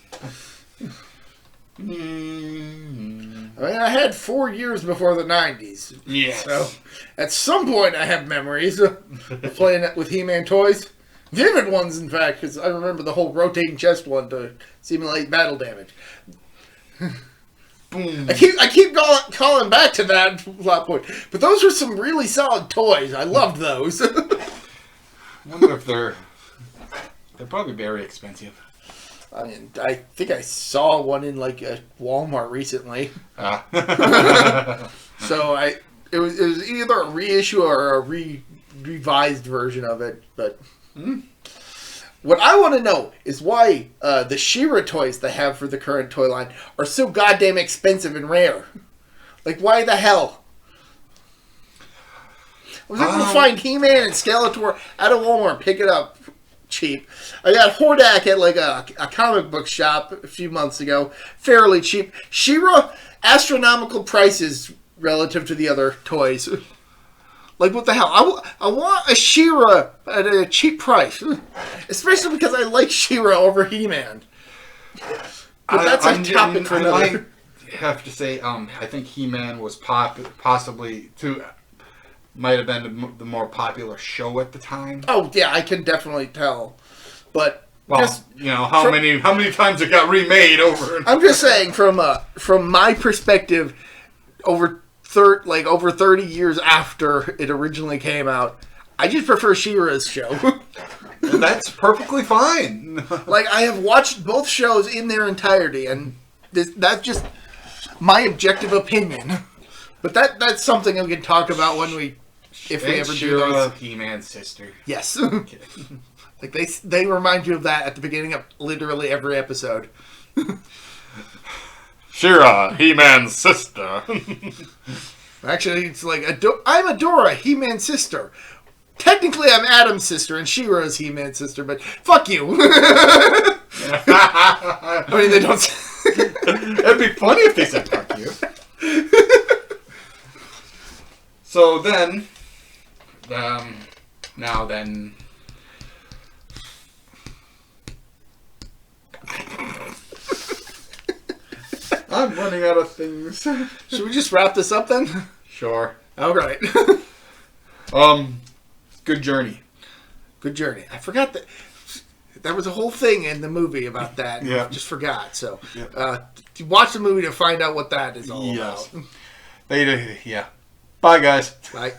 I mean, I had 4 years before the 90s. Yes. So, at some point, I have memories of playing with He-Man toys. Vivid ones, in fact, because I remember the whole rotating chest one to simulate battle damage. Boom. I keep calling back to that plot point. But those were some really solid toys. I loved those. I wonder if they're probably very expensive. I mean, I think I saw one in like a Walmart recently. So it was either a reissue or a revised version of it. But what I want to know is why the She-Ra toys they have for the current toy line are so goddamn expensive and rare. Like, why the hell? I was able to find He-Man and Skeletor at a Walmart, pick it up cheap. I got Hordak at like a comic book shop a few months ago, fairly cheap. She-Ra, astronomical prices relative to the other toys. Like, what the hell? I want a She-Ra at a cheap price, especially because I like She-Ra over He-Man. But that's a topic for another. I have to say, I think He-Man was possibly might have been the more popular show at the time. Oh, yeah, I can definitely tell. But Well, Just how many times it got remade over. I'm just saying from my perspective, over 30 years after it originally came out, I just prefer She-Ra's show. And that's perfectly fine. Like, I have watched both shows in their entirety, and that's just my objective opinion. But that's something we can talk about if we ever do those. He-Man's sister. Yes. Like they remind you of that at the beginning of literally every episode. She-Ra, He-Man's sister. Actually, it's like I'm Adora, He-Man's sister. Technically, I'm Adam's sister, and She-Ra's He-Man's sister. But fuck you. I mean, they don't. It'd be funny if they said fuck you. So then, now then. I'm running out of things. Should we just wrap this up then? Sure. All right. Good journey. Good journey. I forgot that there was a whole thing in the movie about that. Yeah. I just forgot. So, Yep. watch the movie to find out what that is all Yes. about. Yeah. Bye, guys. Bye.